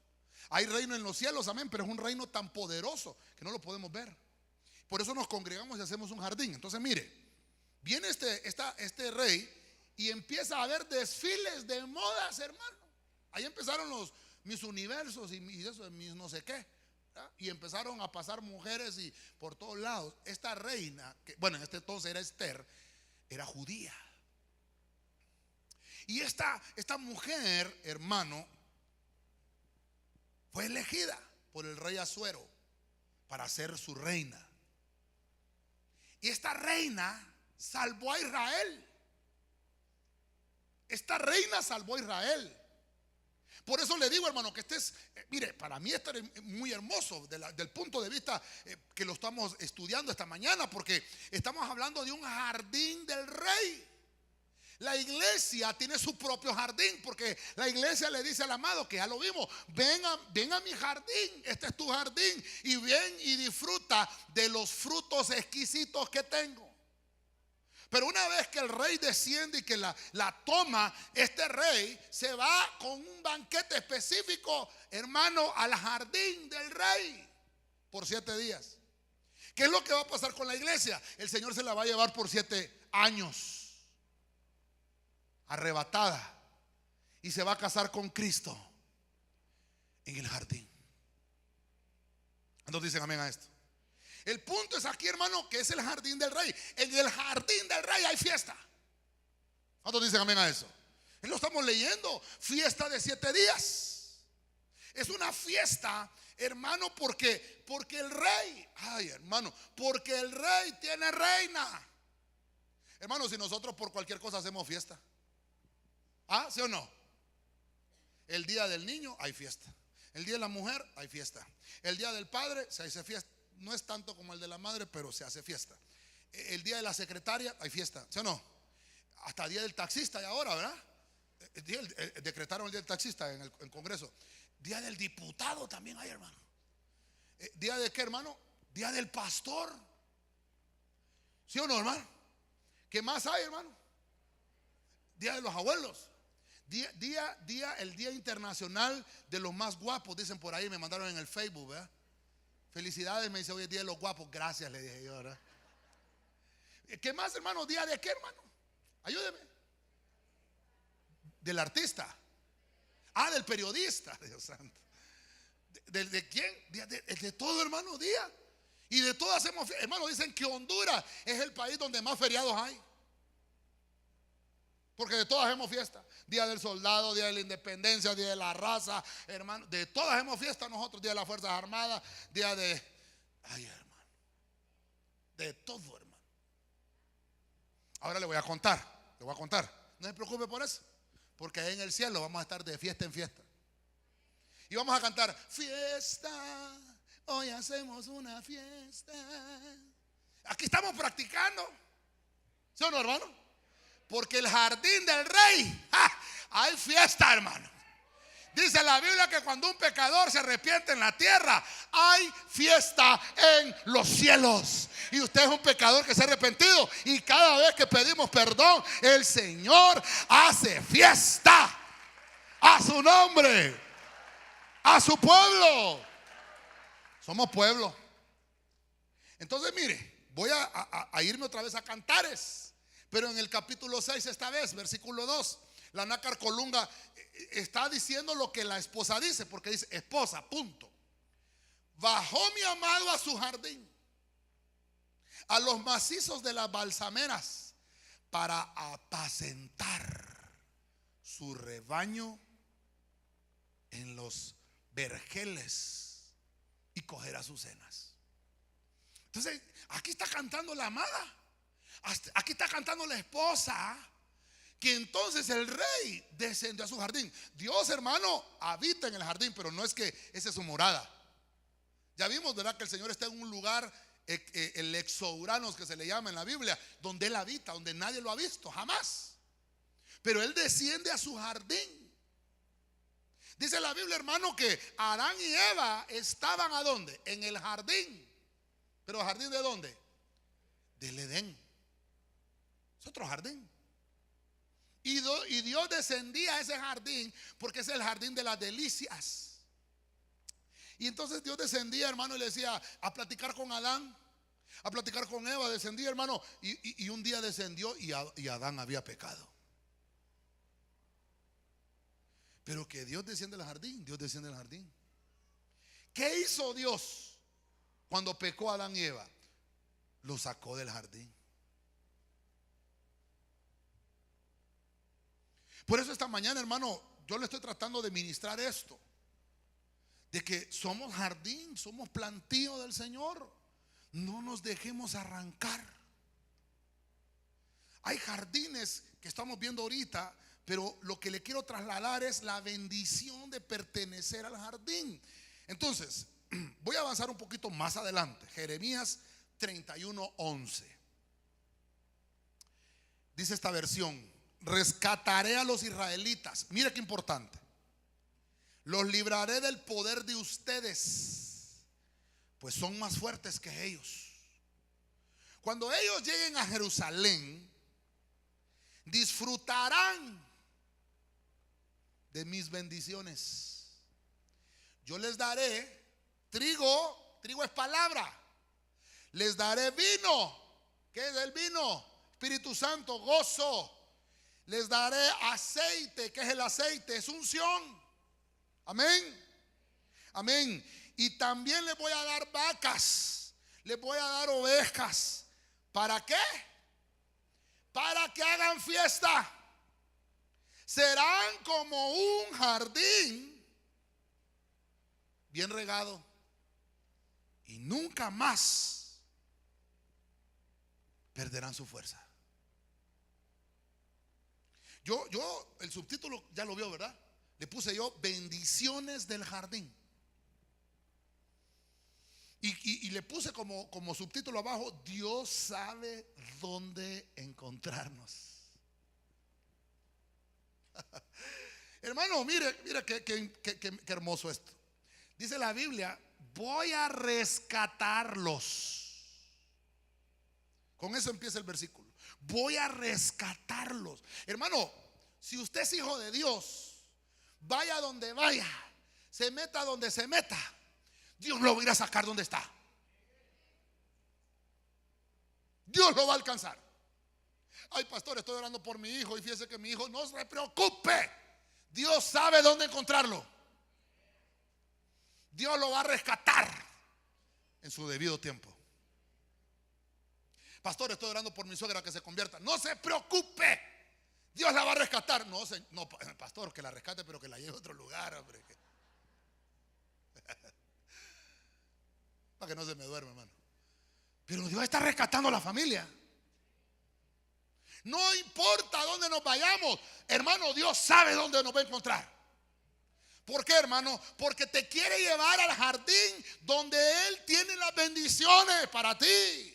hay reino en los cielos, amén. Pero es un reino tan poderoso que no lo podemos ver. Por eso nos congregamos y hacemos un jardín. Entonces, mire, viene este rey y empieza a haber desfiles de modas, hermano. Ahí empezaron los mis universos y eso, mis no sé qué, ¿verdad? Y empezaron a pasar mujeres y por todos lados. Esta reina, que bueno, en este entonces era Esther, era judía. Y esta mujer, hermano, fue elegida por el rey Asuero para ser su reina. Y esta reina salvó a Israel. Esta reina salvó a Israel. Por eso le digo, hermano, que este es, mire, para mí esto es muy hermoso del punto de vista que lo estamos estudiando esta mañana, porque estamos hablando de un jardín del rey. La iglesia tiene su propio jardín, porque la iglesia le dice al amado, que ya lo vimos, ven a mi jardín, este es tu jardín, y ven y disfruta de los frutos exquisitos que tengo. Pero una vez que el rey desciende y que la toma, este rey se va con un banquete específico, hermano, al jardín del rey por 7 días. ¿Qué es lo que va a pasar con la iglesia? El Señor se la va a llevar por 7 años, arrebatada, y se va a casar con Cristo en el jardín. ¿Cuántos dicen amén a esto? El punto es aquí, hermano, que es el jardín del rey. En el jardín del rey hay fiesta. ¿Cuántos dicen amén a eso? Lo estamos leyendo. Fiesta de 7 días. Es una fiesta, hermano, porque el rey, ay, hermano, porque el rey tiene reina. Hermano, si nosotros por cualquier cosa hacemos fiesta, ¿ah, sí o no? El día del niño hay fiesta. El día de la mujer hay fiesta. El día del padre se hace fiesta. No es tanto como el de la madre, pero se hace fiesta. El día de la secretaria hay fiesta, ¿sí o no? Hasta el día del taxista y ahora, ¿verdad? Decretaron el día del taxista en el Congreso. Día del diputado también hay, hermano. ¿Día de qué, hermano? Día del pastor. ¿Sí o no, hermano? ¿Qué más hay, hermano? Día de los abuelos. El día internacional de los más guapos, dicen por ahí, me mandaron en el Facebook, ¿verdad? Felicidades, me dice, hoy es día de los guapos. Gracias, le dije yo, ¿verdad? ¿Qué más, hermano? ¿Día de qué, hermano? Ayúdeme. Del artista. Ah, del periodista, Dios santo. ¿De quién? De todo, hermano, día. Y de todas hacemos, hermano, dicen que Honduras es el país donde más feriados hay. Porque de todas hacemos fiesta. Día del soldado, día de la independencia, día de la raza, hermano. De todas hacemos fiesta nosotros. Día de las Fuerzas Armadas, día de... Ay, hermano. De todo, hermano. Ahora le voy a contar. No se preocupe por eso, porque ahí en el cielo vamos a estar de fiesta en fiesta. Y vamos a cantar: fiesta, hoy hacemos una fiesta. Aquí estamos practicando, ¿sí o no, hermano? Porque el jardín del rey, hay fiesta, hermano. Dice la Biblia que cuando un pecador se arrepiente en la tierra, hay fiesta en los cielos. Y usted es un pecador que se ha arrepentido, y cada vez que pedimos perdón, el Señor hace fiesta a su nombre, a su pueblo. Somos pueblo. Entonces mire, voy a irme otra vez a Cantares, pero en el capítulo 6 esta vez, versículo 2. La nácar Colunga está diciendo lo que la esposa dice, porque dice: esposa, punto. Bajó mi amado a su jardín, a los macizos de las balsameras, para apacentar su rebaño en los vergeles y coger azucenas. Entonces, aquí está cantando la amada, aquí está cantando la esposa, que entonces el rey descendió a su jardín. Dios, hermano, habita en el jardín, pero no es que esa es su morada. Ya vimos, ¿verdad?, que el Señor está en un lugar, el exouranos que se le llama en la Biblia, donde Él habita, donde nadie lo ha visto, jamás. Pero Él desciende a su jardín. Dice la Biblia, hermano, que Adán y Eva estaban ¿a dónde? En el jardín. ¿Pero el jardín de dónde? Del Edén. Es otro jardín. Y Dios descendía a ese jardín porque es el jardín de las delicias. Y entonces Dios descendía, hermano, y le decía a platicar con Adán, a platicar con Eva. Descendía, hermano, y un día descendió y Adán había pecado. Pero que Dios desciende al jardín, Dios desciende al jardín. ¿Qué hizo Dios cuando pecó Adán y Eva? Lo sacó del jardín. Por eso esta mañana, hermano, yo le estoy tratando de ministrar esto, de que somos jardín, somos plantío del Señor. No nos dejemos arrancar. Hay jardines que estamos viendo ahorita, pero lo que le quiero trasladar es la bendición de pertenecer al jardín. Entonces, voy a avanzar un poquito más adelante. Jeremías 31:11. Dice esta versión: rescataré a los israelitas. Mire qué importante. Los libraré del poder de ustedes, pues son más fuertes que ellos. Cuando ellos lleguen a Jerusalén, disfrutarán de mis bendiciones. Yo les daré trigo, trigo es palabra. Les daré vino. ¿Qué es el vino? Espíritu Santo, gozo. Les daré aceite. ¿Qué es el aceite? Es unción. Amén. Amén. Y también les voy a dar vacas, les voy a dar ovejas. ¿Para qué? Para que hagan fiesta. Serán como un jardín bien regado, y nunca más perderán su fuerza. Yo el subtítulo ya lo vio, ¿verdad? Le puse yo: bendiciones del jardín. Y le puse como subtítulo abajo: Dios sabe dónde encontrarnos. Hermano, mire qué hermoso esto. Dice la Biblia: voy a rescatarlos. Con eso empieza el versículo. Voy a rescatarlos. Hermano, si usted es hijo de Dios, vaya donde vaya, se meta donde se meta, Dios lo va a ir a sacar donde está. Dios lo va a alcanzar. Ay, pastor, estoy orando por mi hijo, y fíjese que mi hijo, no se preocupe, Dios sabe dónde encontrarlo. Dios lo va a rescatar en su debido tiempo. Pastor, estoy orando por mi suegra que se convierta. No se preocupe, Dios la va a rescatar. No, pastor, que la rescate, pero que la lleve a otro lugar, hombre. Para que no se me duerme, hermano. Pero Dios está rescatando a la familia. No importa dónde nos vayamos, hermano, Dios sabe dónde nos va a encontrar. ¿Por qué, hermano? Porque te quiere llevar al jardín donde Él tiene las bendiciones para ti.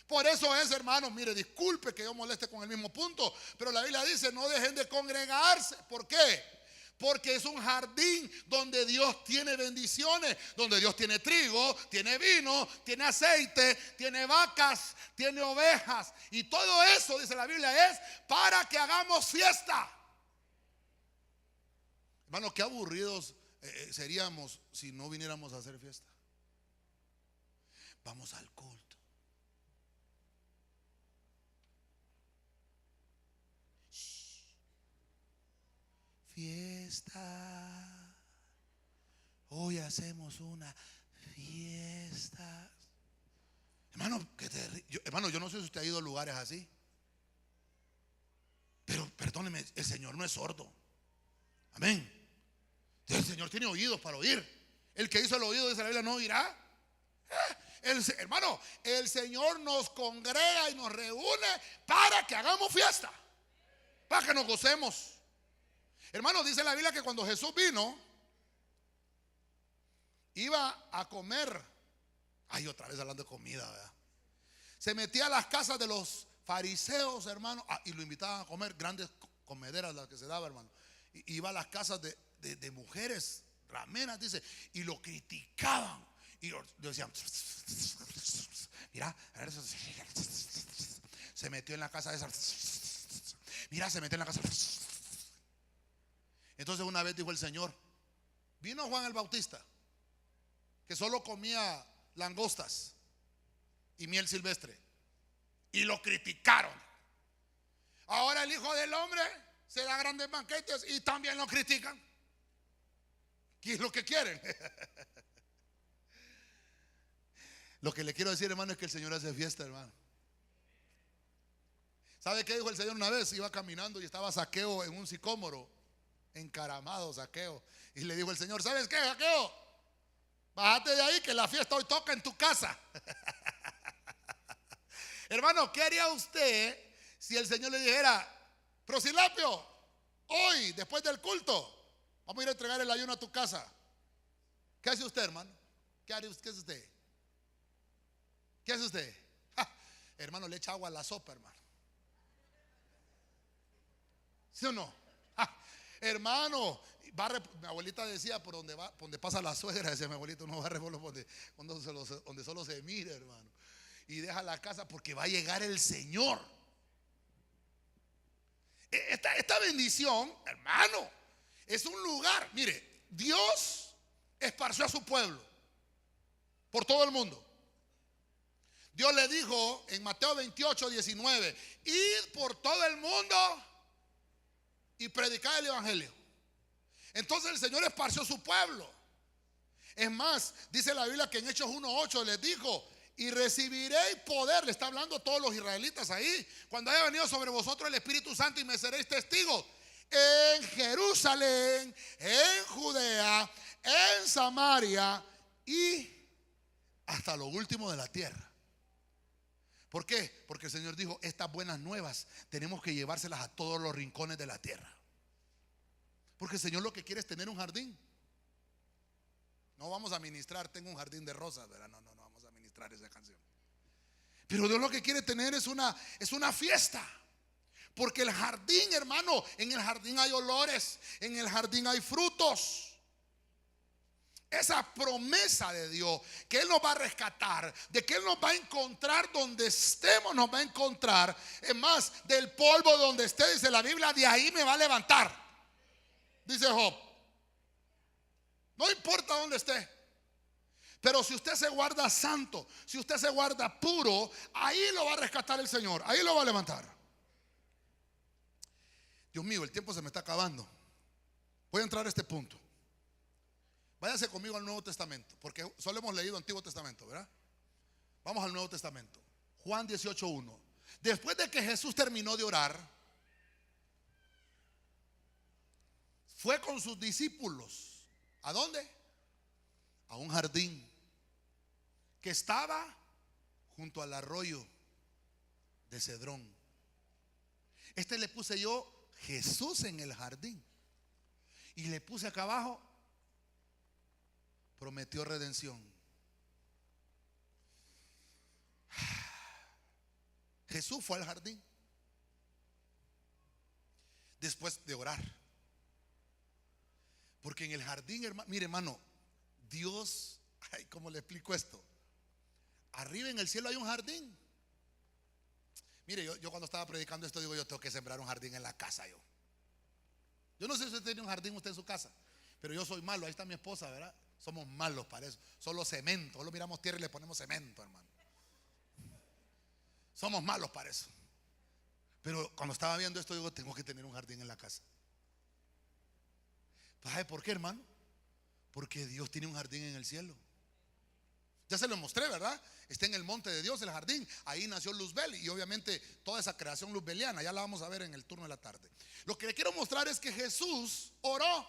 Por eso es, hermano, mire, disculpe que yo moleste con el mismo punto, pero la Biblia dice, no dejen de congregarse. ¿Por qué? Porque es un jardín donde Dios tiene bendiciones, donde Dios tiene trigo, tiene vino, tiene aceite, tiene vacas, tiene ovejas. Y todo eso, dice la Biblia, es para que hagamos fiesta. Hermano, qué aburridos seríamos si no viniéramos a hacer fiesta. Vamos al culto. Fiesta. Hoy hacemos una fiesta. Hermano, hermano, yo no sé si usted ha ido a lugares así, pero perdóneme, el Señor no es sordo. Amén. El Señor tiene oídos para oír. El que hizo el oído, dice la Biblia, no oirá. Hermano, el Señor nos congrega y nos reúne para que hagamos fiesta, para que nos gocemos. Hermano, dice la Biblia que cuando Jesús vino, iba a comer. Ay, otra vez hablando de comida, ¿verdad? Se metía a las casas de los fariseos, hermano, y lo invitaban a comer. Grandes comederas las que se daba, hermano. Y iba a las casas de mujeres rameras, dice, y lo criticaban. Y le decían, mira, se metió en la casa de esa. Mira, se metió en la casa. Entonces una vez dijo el Señor, vino Juan el Bautista, que solo comía langostas y miel silvestre, y lo criticaron. Ahora el Hijo del Hombre se da grandes banquetes y también lo critican. ¿Qué es lo que quieren? Lo que le quiero decir, hermano, es que el Señor hace fiesta, hermano. ¿Sabe qué dijo el Señor una vez? Iba caminando y estaba Zaqueo en un sicómoro, encaramado Zaqueo, y le dijo el Señor, ¿sabes qué, Zaqueo? Bájate de ahí que la fiesta hoy toca en tu casa. Hermano, ¿qué haría usted si el Señor le dijera, Prosilapio, hoy después del culto vamos a ir a entregar el ayuno a tu casa? ¿Qué hace usted, hermano? ¿Qué hace usted? ¿Qué hace usted? Hermano, le echa agua a la sopa, hermano. ¿Sí o no? Hermano, mi abuelita decía, por donde pasa la suegra, decía mi abuelito, no barre por donde solo se mira, hermano. Y deja la casa porque va a llegar el Señor. Esta bendición, hermano, es un lugar. Mire, Dios esparció a su pueblo por todo el mundo. Dios le dijo en Mateo 28:19, id por todo el mundo y predicar el evangelio. Entonces el Señor esparció su pueblo. Es más, dice la Biblia que en Hechos 1:8 les dijo, y recibiréis poder. Le está hablando a todos los israelitas ahí, cuando haya venido sobre vosotros el Espíritu Santo, y me seréis testigos en Jerusalén, en Judea, en Samaria y hasta lo último de la tierra. ¿Por qué? Porque el Señor dijo, estas buenas nuevas tenemos que llevárselas a todos los rincones de la tierra. Porque el Señor lo que quiere es tener un jardín. No vamos a ministrar, tengo un jardín de rosas, ¿verdad? No vamos a ministrar esa canción. Pero Dios lo que quiere tener es una fiesta. Porque el jardín, hermano, en el jardín hay olores, en el jardín hay frutos. Esa promesa de Dios, que Él nos va a rescatar, de que Él nos va a encontrar donde estemos, nos va a encontrar. Es más, del polvo donde esté, dice la Biblia, de ahí me va a levantar. Dice Job. No importa dónde esté. Pero si usted se guarda santo, si usted se guarda puro, ahí lo va a rescatar el Señor, ahí lo va a levantar. Dios mío, el tiempo se me está acabando. Voy a entrar a este punto. Váyase conmigo al Nuevo Testamento, porque solo hemos leído Antiguo Testamento, ¿verdad? Vamos al Nuevo Testamento. Juan 18:1. Después de que Jesús terminó de orar, fue con sus discípulos. ¿A dónde? A un jardín que estaba junto al arroyo de Cedrón. Este le puse yo Jesús en el jardín. Y le puse acá abajo, prometió redención. Jesús fue al jardín después de orar. Porque en el jardín, hermano, mire hermano, Dios, ay, ¿cómo le explico esto? Arriba en el cielo hay un jardín. Mire, yo cuando estaba predicando esto digo, yo tengo que sembrar un jardín en la casa. Yo no sé si usted tiene un jardín usted en su casa, pero yo soy malo. Ahí está mi esposa, ¿verdad? Somos malos para eso. Solo cemento, solo miramos tierra y le ponemos cemento, hermano. Somos malos para eso. Pero cuando estaba viendo esto digo, tengo que tener un jardín en la casa. ¿Sabe por qué, hermano? Porque Dios tiene un jardín en el cielo. Ya se lo mostré, ¿verdad? Está en el monte de Dios, el jardín. Ahí nació Luzbel y obviamente toda esa creación luzbeliana. Ya la vamos a ver en el turno de la tarde. Lo que le quiero mostrar es que Jesús oró.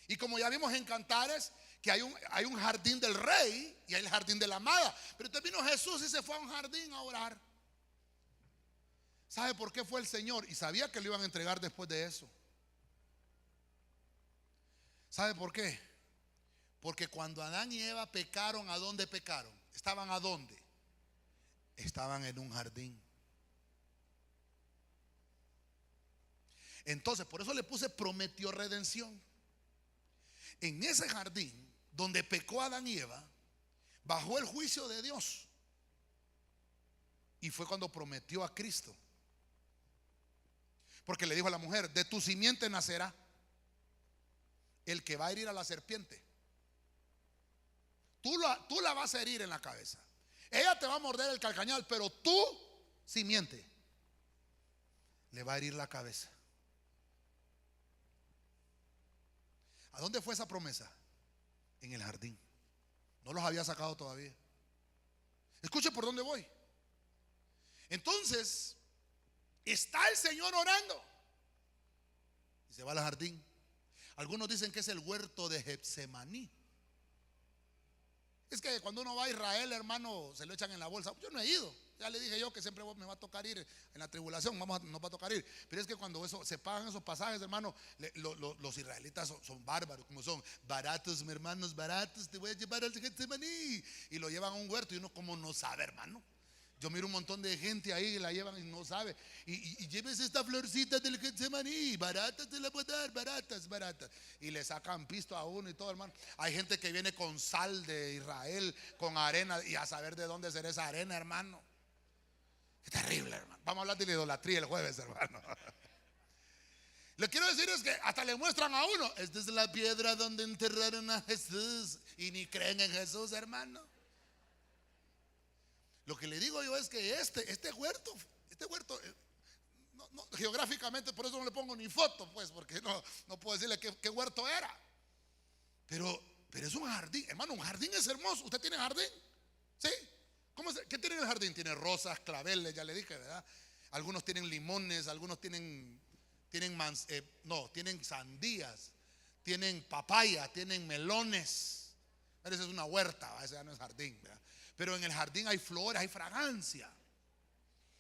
Y como ya vimos en Cantares, que hay un jardín del rey y hay el jardín de la amada. Pero entonces vino Jesús y se fue a un jardín a orar. ¿Sabe por qué fue el Señor? Y sabía que lo iban a entregar después de eso. ¿Sabe por qué? Porque cuando Adán y Eva pecaron, ¿a dónde pecaron? ¿Estaban a dónde? Estaban en un jardín. Entonces, por eso le puse prometió redención. En ese jardín donde pecó Adán y Eva, bajó el juicio de Dios. Y fue cuando prometió a Cristo. Porque le dijo a la mujer, de tu simiente nacerá el que va a herir a la serpiente. Tú la vas a herir en la cabeza. Ella te va a morder el calcañal, pero tú, simiente, le va a herir la cabeza. ¿A dónde fue esa promesa? En el jardín. No los había sacado todavía. Escuche por dónde voy. Entonces, está el Señor orando y se va al jardín. Algunos dicen que es el huerto de Getsemaní. Es que cuando uno va a Israel, hermano, se lo echan en la bolsa. Yo no he ido. Ya le dije yo que siempre me va a tocar ir en la tribulación. Nos va a tocar ir. Pero es que cuando se pagan esos pasajes, hermano, los israelitas son bárbaros. Como son baratos, mis hermanos, baratos. Te voy a llevar al Getsemaní. Y lo llevan a un huerto. Y uno como no sabe, hermano. Yo miro un montón de gente ahí que la llevan y no sabe. Y llévese esta florcita del Getsemaní. Baratas te la puedo dar, baratas, baratas. Y le sacan pisto a uno y todo, hermano. Hay gente que viene con sal de Israel, con arena. Y a saber de dónde será esa arena, hermano. Es terrible, hermano. Vamos a hablar de la idolatría el jueves, hermano. Lo que quiero decir es que hasta le muestran a uno. Esta es la piedra donde enterraron a Jesús. Y ni creen en Jesús, hermano. Lo que le digo yo es que este huerto, geográficamente, por eso no le pongo ni foto, pues, porque no puedo decirle qué huerto era. Pero es un jardín, hermano. Un jardín es hermoso. ¿Usted tiene jardín? ¿Sí? ¿Qué tiene en el jardín? Tiene rosas, claveles, ya le dije, ¿verdad? Algunos tienen limones, algunos tienen sandías, tienen papaya, tienen melones. Pero esa es una huerta, ese ya no es jardín, ¿verdad? Pero en el jardín hay flores, hay fragancia.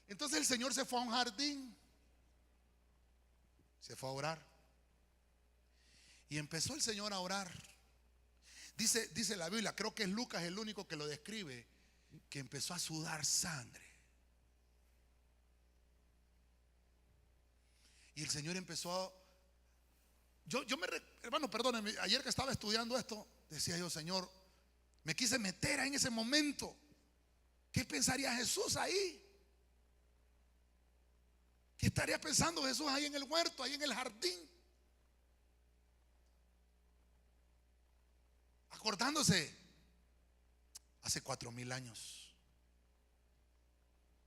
Entonces el Señor se fue a un jardín. Se fue a orar. Y empezó el Señor a orar. Dice la Biblia, creo que es Lucas el único que lo describe, que empezó a sudar sangre. Y el Señor empezó a... hermano, perdónenme, ayer que estaba estudiando esto, decía yo, Señor, me quise meter en ese momento. ¿Qué pensaría Jesús ahí? ¿Qué estaría pensando Jesús ahí en el huerto, ahí en el jardín? Acordándose, hace 4000 años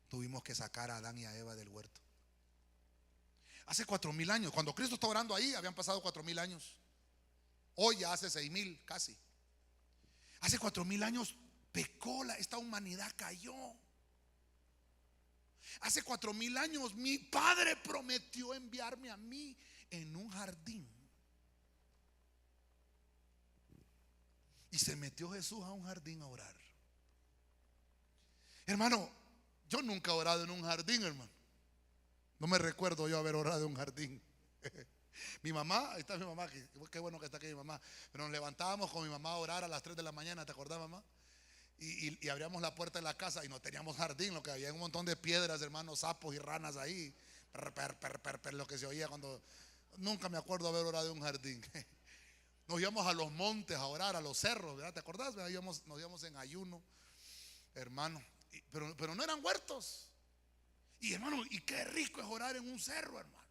tuvimos que sacar a Adán y a Eva del huerto. Hace 4000 años, cuando Cristo estaba orando ahí, habían pasado 4000 años. Hoy ya hace 6000 casi. Hace 4000 años pecó, esta humanidad cayó. Hace 4000 años mi Padre prometió enviarme a mí en un jardín. Y se metió Jesús a un jardín a orar. Hermano, yo nunca he orado en un jardín, hermano. No me recuerdo yo haber orado en un jardín. Mi mamá, ahí está mi mamá, qué bueno que está aquí mi mamá. Pero nos levantábamos con mi mamá a orar a las 3 de la mañana, ¿te acordás, mamá? Y abríamos la puerta de la casa y no teníamos jardín, lo que había un montón de piedras, hermanos, sapos y ranas ahí. Lo que se oía cuando... Nunca me acuerdo haber orado en un jardín. Nos íbamos a los montes a orar, a los cerros, ¿verdad? ¿Te acordás? Nos íbamos en ayuno, hermano. Pero no eran huertos. Y hermano, y qué rico es orar en un cerro, hermano.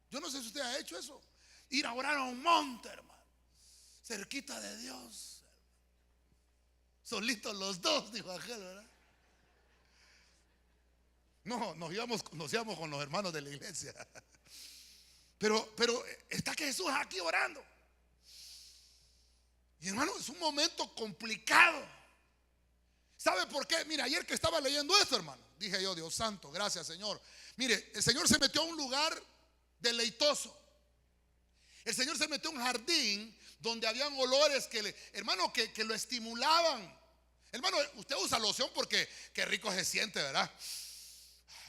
Yo no sé si usted ha hecho eso. Ir a orar a un monte, hermano, cerquita de Dios. Solitos los dos, dijo aquel, ¿verdad? No, nos íbamos con los hermanos de la iglesia. Pero está que Jesús aquí orando. Y hermano, es un momento complicado. ¿Sabe por qué? Mira, ayer que estaba leyendo esto, hermano, dije yo, Dios santo, gracias, Señor. Mire, el Señor se metió a un lugar deleitoso. El Señor se metió a un jardín donde habían olores hermano, que lo estimulaban. Hermano, usted usa loción porque qué rico se siente, ¿verdad?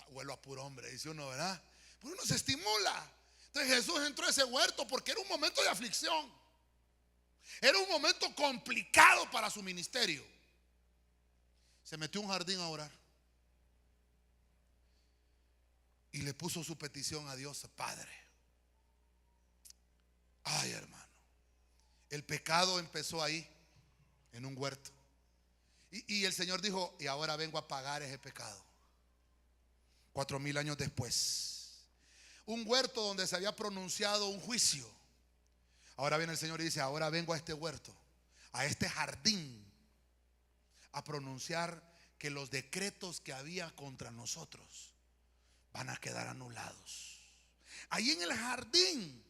Huelo a puro hombre, dice uno, ¿verdad? Pues uno se estimula. Entonces Jesús entró a ese huerto porque era un momento de aflicción. Era un momento complicado para su ministerio. Se metió a un jardín a orar y le puso su petición a Dios. Padre, ay, hermano, el pecado empezó ahí, en un huerto. Y el Señor dijo, y ahora vengo a pagar ese pecado. 4000 años después, un huerto donde se había pronunciado un juicio. Ahora viene el Señor y dice, ahora vengo a este huerto, a este jardín, a pronunciar que los decretos que había contra nosotros van a quedar anulados. Ahí en el jardín,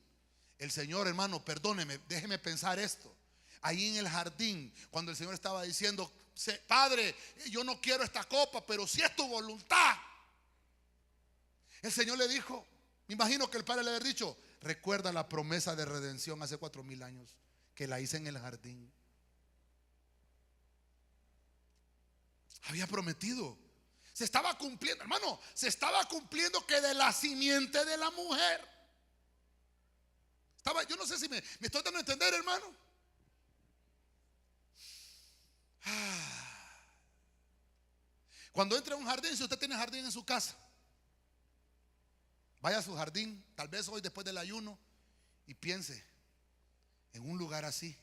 el Señor, hermano, perdóneme, déjeme pensar esto. Ahí en el jardín, cuando el Señor estaba diciendo, Padre, yo no quiero esta copa, pero si es tu voluntad. El Señor le dijo, me imagino que el Padre le había dicho, recuerda la promesa de redención hace 4000 años que la hice en el jardín. Había prometido, se estaba cumpliendo, hermano, se estaba cumpliendo que de la simiente de la mujer. Yo no sé si me estoy dando a entender, hermano. Cuando entre a un jardín, si usted tiene jardín en su casa, vaya a su jardín, tal vez hoy después del ayuno, y piense en un lugar así,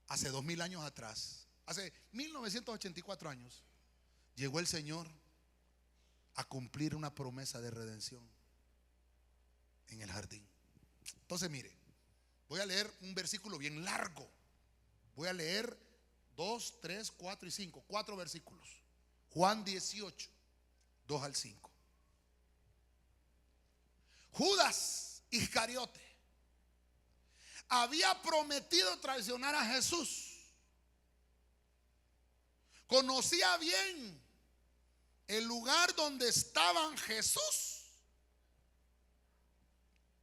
hace 2000 años atrás, hace 1984 años, llegó el Señor a cumplir una promesa de redención en el jardín. Entonces mire, voy a leer un versículo bien largo. Voy a leer 2, 3, 4 y 5, 4 versículos. Juan 18, 2 al 5. Judas Iscariote había prometido traicionar a Jesús. Conocía bien el lugar donde estaban Jesús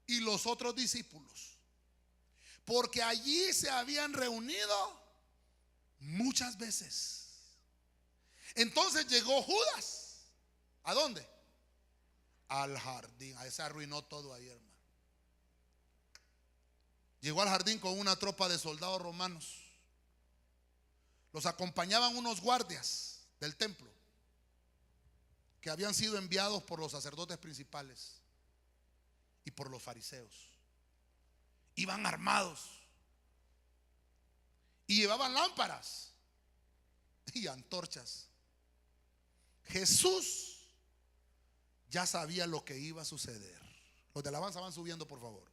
y los otros discípulos, porque allí se habían reunido muchas veces. Entonces llegó Judas. ¿A dónde? Al jardín. Ahí se arruinó todo ahí, hermano. Llegó al jardín con una tropa de soldados romanos. Los acompañaban unos guardias del templo que habían sido enviados por los sacerdotes principales y por los fariseos. Iban armados y llevaban lámparas y antorchas. Jesús ya sabía lo que iba a suceder. Los de alabanza van subiendo, por favor.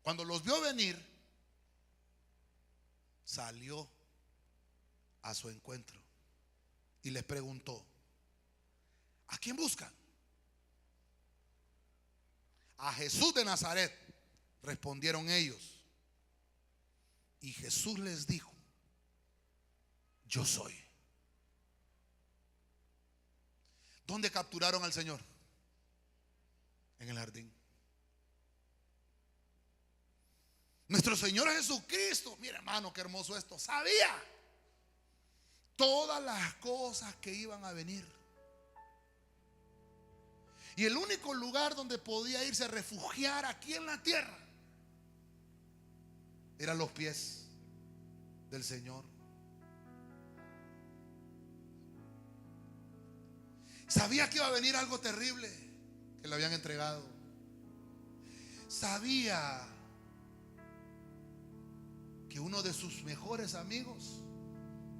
Cuando los vio venir, salió a su encuentro y les preguntó, ¿a quién buscan? A Jesús de Nazaret, respondieron ellos. Y Jesús les dijo, yo soy. ¿Dónde capturaron al Señor? En el jardín. Nuestro Señor Jesucristo, mira, hermano, qué hermoso esto, sabía todas las cosas que iban a venir. Y el único lugar donde podía irse a refugiar aquí en la tierra eran los pies del Señor. Sabía que iba a venir algo terrible, que le habían entregado. Sabía que uno de sus mejores amigos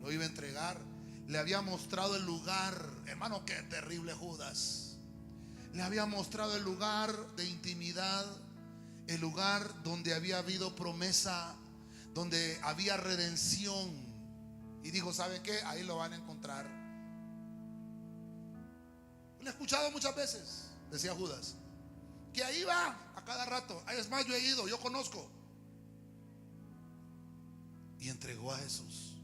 lo iba a entregar. Le había mostrado el lugar. Hermano, qué terrible Judas. Le había mostrado el lugar de intimidad, el lugar donde había habido promesa, donde había redención. Y dijo: ¿sabe qué? Ahí lo van a encontrar. Lo he escuchado muchas veces, decía Judas, que ahí va a cada rato. Es más, yo he ido, yo conozco. Y entregó a Jesús.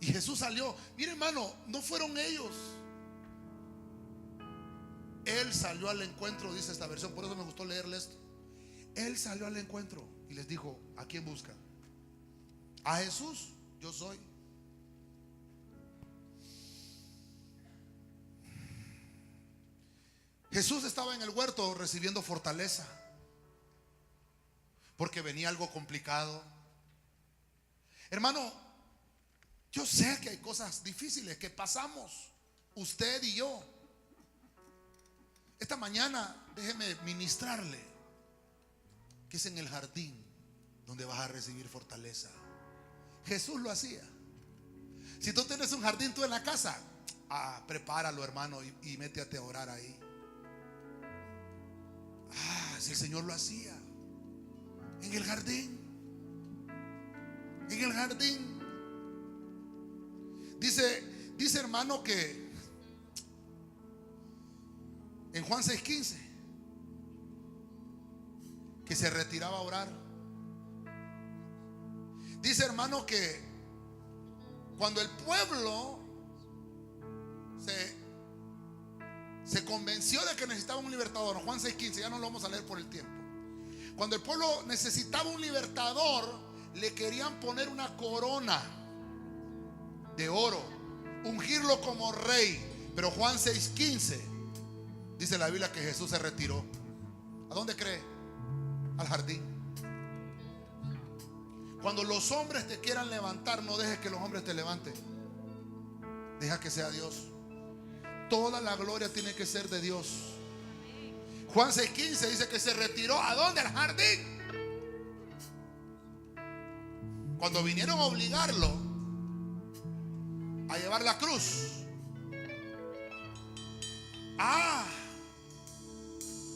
Y Jesús salió. Mire, hermano, no fueron ellos. Él salió al encuentro, dice esta versión. Por eso me gustó leerle esto. Él salió al encuentro y les dijo: ¿a quién buscan? A Jesús. Yo soy. Jesús estaba en el huerto recibiendo fortaleza, porque venía algo complicado. Hermano, yo sé que hay cosas difíciles que pasamos, usted y yo. Esta mañana déjeme ministrarle que es en el jardín donde vas a recibir fortaleza. Jesús lo hacía. Si tú tienes un jardín tú en la casa, prepáralo, hermano, y métete a orar ahí. Si el Señor lo hacía en el jardín. En el jardín. Dice hermano que en Juan 6:15 que se retiraba a orar. Dice hermano que cuando el pueblo se convenció de que necesitaba un libertador, Juan 6:15, ya no lo vamos a leer por el tiempo. Cuando el pueblo necesitaba un libertador, le querían poner una corona de oro, ungirlo como rey. Pero Juan 6:15 dice la Biblia que Jesús se retiró. ¿A dónde cree? Al jardín. Cuando los hombres te quieran levantar, no dejes que los hombres te levanten. Deja que sea Dios. Toda la gloria tiene que ser de Dios. Juan 6:15 dice que se retiró. ¿A dónde? Al jardín. Cuando vinieron a obligarlo a llevar la cruz,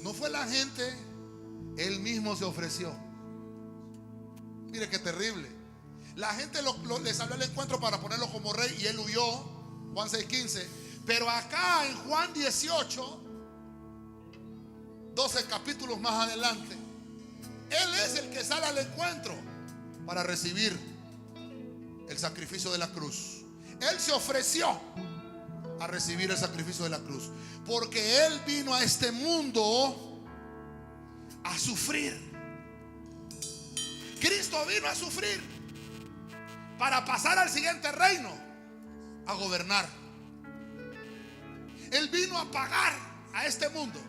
no fue la gente, él mismo se ofreció. Mire qué terrible. La gente le salió al encuentro para ponerlo como rey y él huyó. Juan 6:15. Pero acá en Juan 18, 12 capítulos más adelante, él es el que sale al encuentro para recibir el sacrificio de la cruz. Él se ofreció a recibir el sacrificio de la cruz, porque él vino a este mundo a sufrir. Cristo vino a sufrir para pasar al siguiente reino, a gobernar. Él vino a pagar a este mundo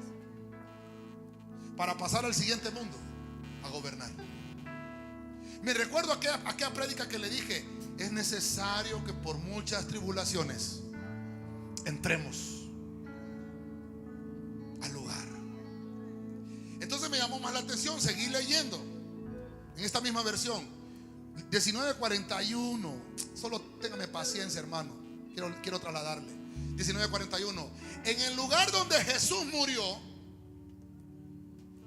para pasar al siguiente mundo, a gobernar. Me recuerdo aquella prédica que le dije: es necesario que por muchas tribulaciones entremos al lugar. Entonces me llamó más la atención, seguí leyendo en esta misma versión 19:41. Solo téngame paciencia, hermano, quiero trasladarle. 19:41. En el lugar donde Jesús murió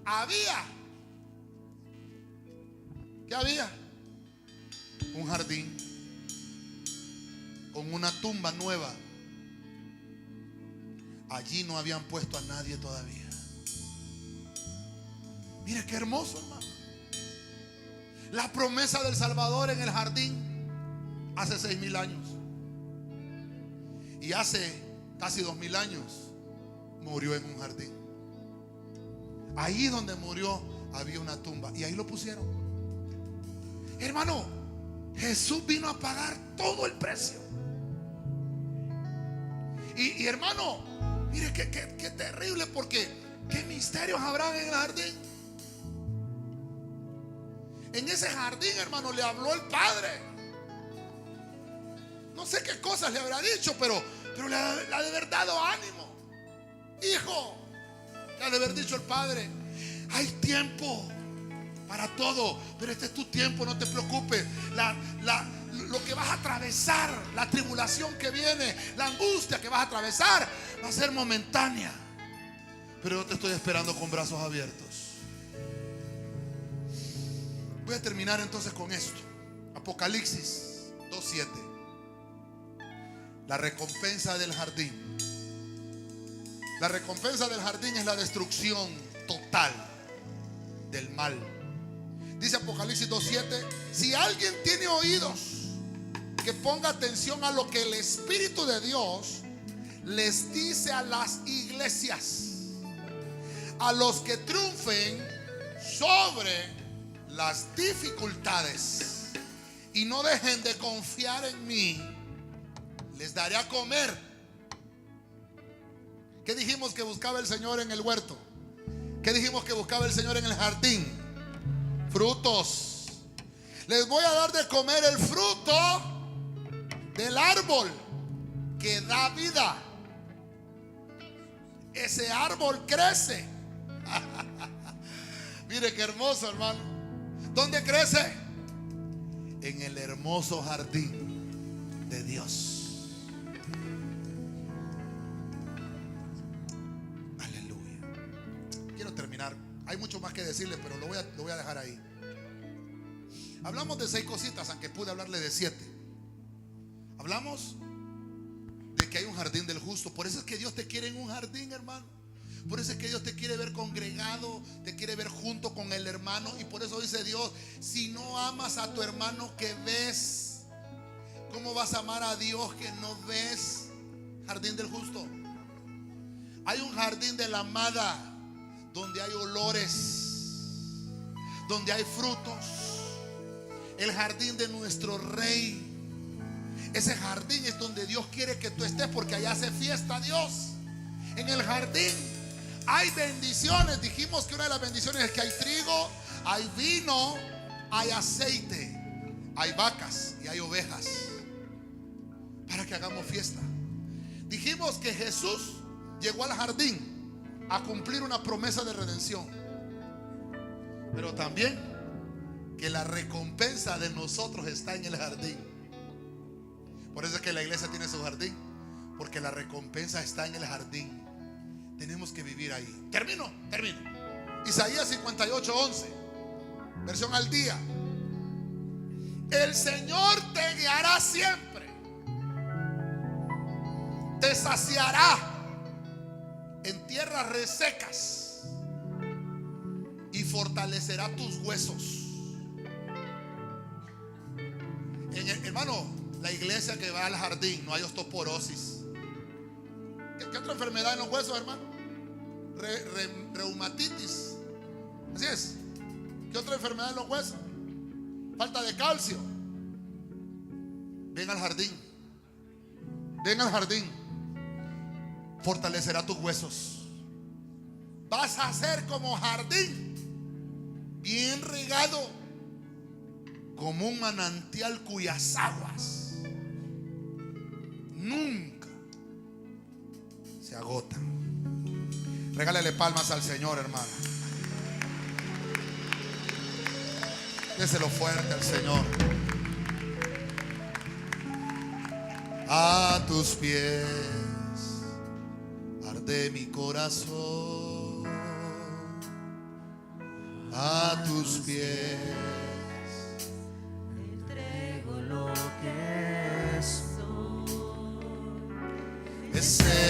había, ¿qué había? Un jardín con una tumba nueva. Allí no habían puesto a nadie todavía. Mire qué hermoso, hermano. La promesa del Salvador en el jardín hace 6,000 años. Y hace casi 2,000 años murió en un jardín. Ahí donde murió había una tumba y ahí lo pusieron. Hermano, Jesús vino a pagar todo el precio. Y hermano, mire qué terrible, porque qué misterios habrán en el jardín. En ese jardín, hermano, le habló el Padre. No sé qué cosas le habrá dicho, pero le ha de haber dado ánimo. Hijo, le ha de haber dicho el Padre: hay tiempo para todo, pero este es tu tiempo, no te preocupes. Lo que vas a atravesar, la tribulación que viene, la angustia que vas a atravesar, va a ser momentánea, pero yo te estoy esperando con brazos abiertos. Voy a terminar entonces con esto. Apocalipsis 2:7. La recompensa del jardín. La recompensa del jardín es la destrucción total del mal. Dice Apocalipsis 2:7: si alguien tiene oídos, que ponga atención a lo que el Espíritu de Dios les dice a las iglesias. A los que triunfen sobre las dificultades y no dejen de confiar en mí, les daré a comer. ¿Qué dijimos que buscaba el Señor en el huerto? ¿Qué dijimos que buscaba el Señor en el jardín? Frutos. Les voy a dar de comer el fruto del árbol que da vida. Ese árbol crece. Mire qué hermoso, hermano. ¿Dónde crece? En el hermoso jardín de Dios. Aleluya. Quiero terminar. Hay mucho más que decirle, pero lo voy a dejar ahí. Hablamos de 6 cositas, aunque pude hablarle de 7. Hablamos de que hay un jardín del justo. Por eso es que Dios te quiere en un jardín, hermano. Por eso es que Dios te quiere ver congregado, te quiere ver junto con el hermano. Y por eso dice Dios: si no amas a tu hermano que ves, ¿cómo vas a amar a Dios que no ves? Jardín del justo. Hay un jardín de la amada, donde hay olores, donde hay frutos. El jardín de nuestro Rey. Ese jardín es donde Dios quiere que tú estés, porque allá hace fiesta Dios. En el jardín hay bendiciones. Dijimos que una de las bendiciones es que hay trigo, hay vino, hay aceite, hay vacas y hay ovejas, para que hagamos fiesta. Dijimos que Jesús llegó al jardín a cumplir una promesa de redención, pero también que la recompensa de nosotros está en el jardín. Por eso es que la iglesia tiene su jardín, porque la recompensa está en el jardín. Tenemos que vivir ahí. Termino. Isaías 58:11, versión al día. El Señor te guiará siempre, te saciará en tierras resecas y fortalecerá tus huesos. Hermano, la iglesia que va al jardín, no hay osteoporosis. ¿Qué otra enfermedad en los huesos, hermano? Reumatitis. Así es. ¿Qué otra enfermedad en los huesos? Falta de calcio. Ven al jardín. Ven al jardín. Fortalecerá tus huesos. Vas a ser como jardín, bien regado, como un manantial cuyas aguas nunca se agotan. Regálale palmas al Señor, hermano. Déselo fuerte al Señor. A tus pies arde mi corazón. A tus pies entrego lo que soy. Ese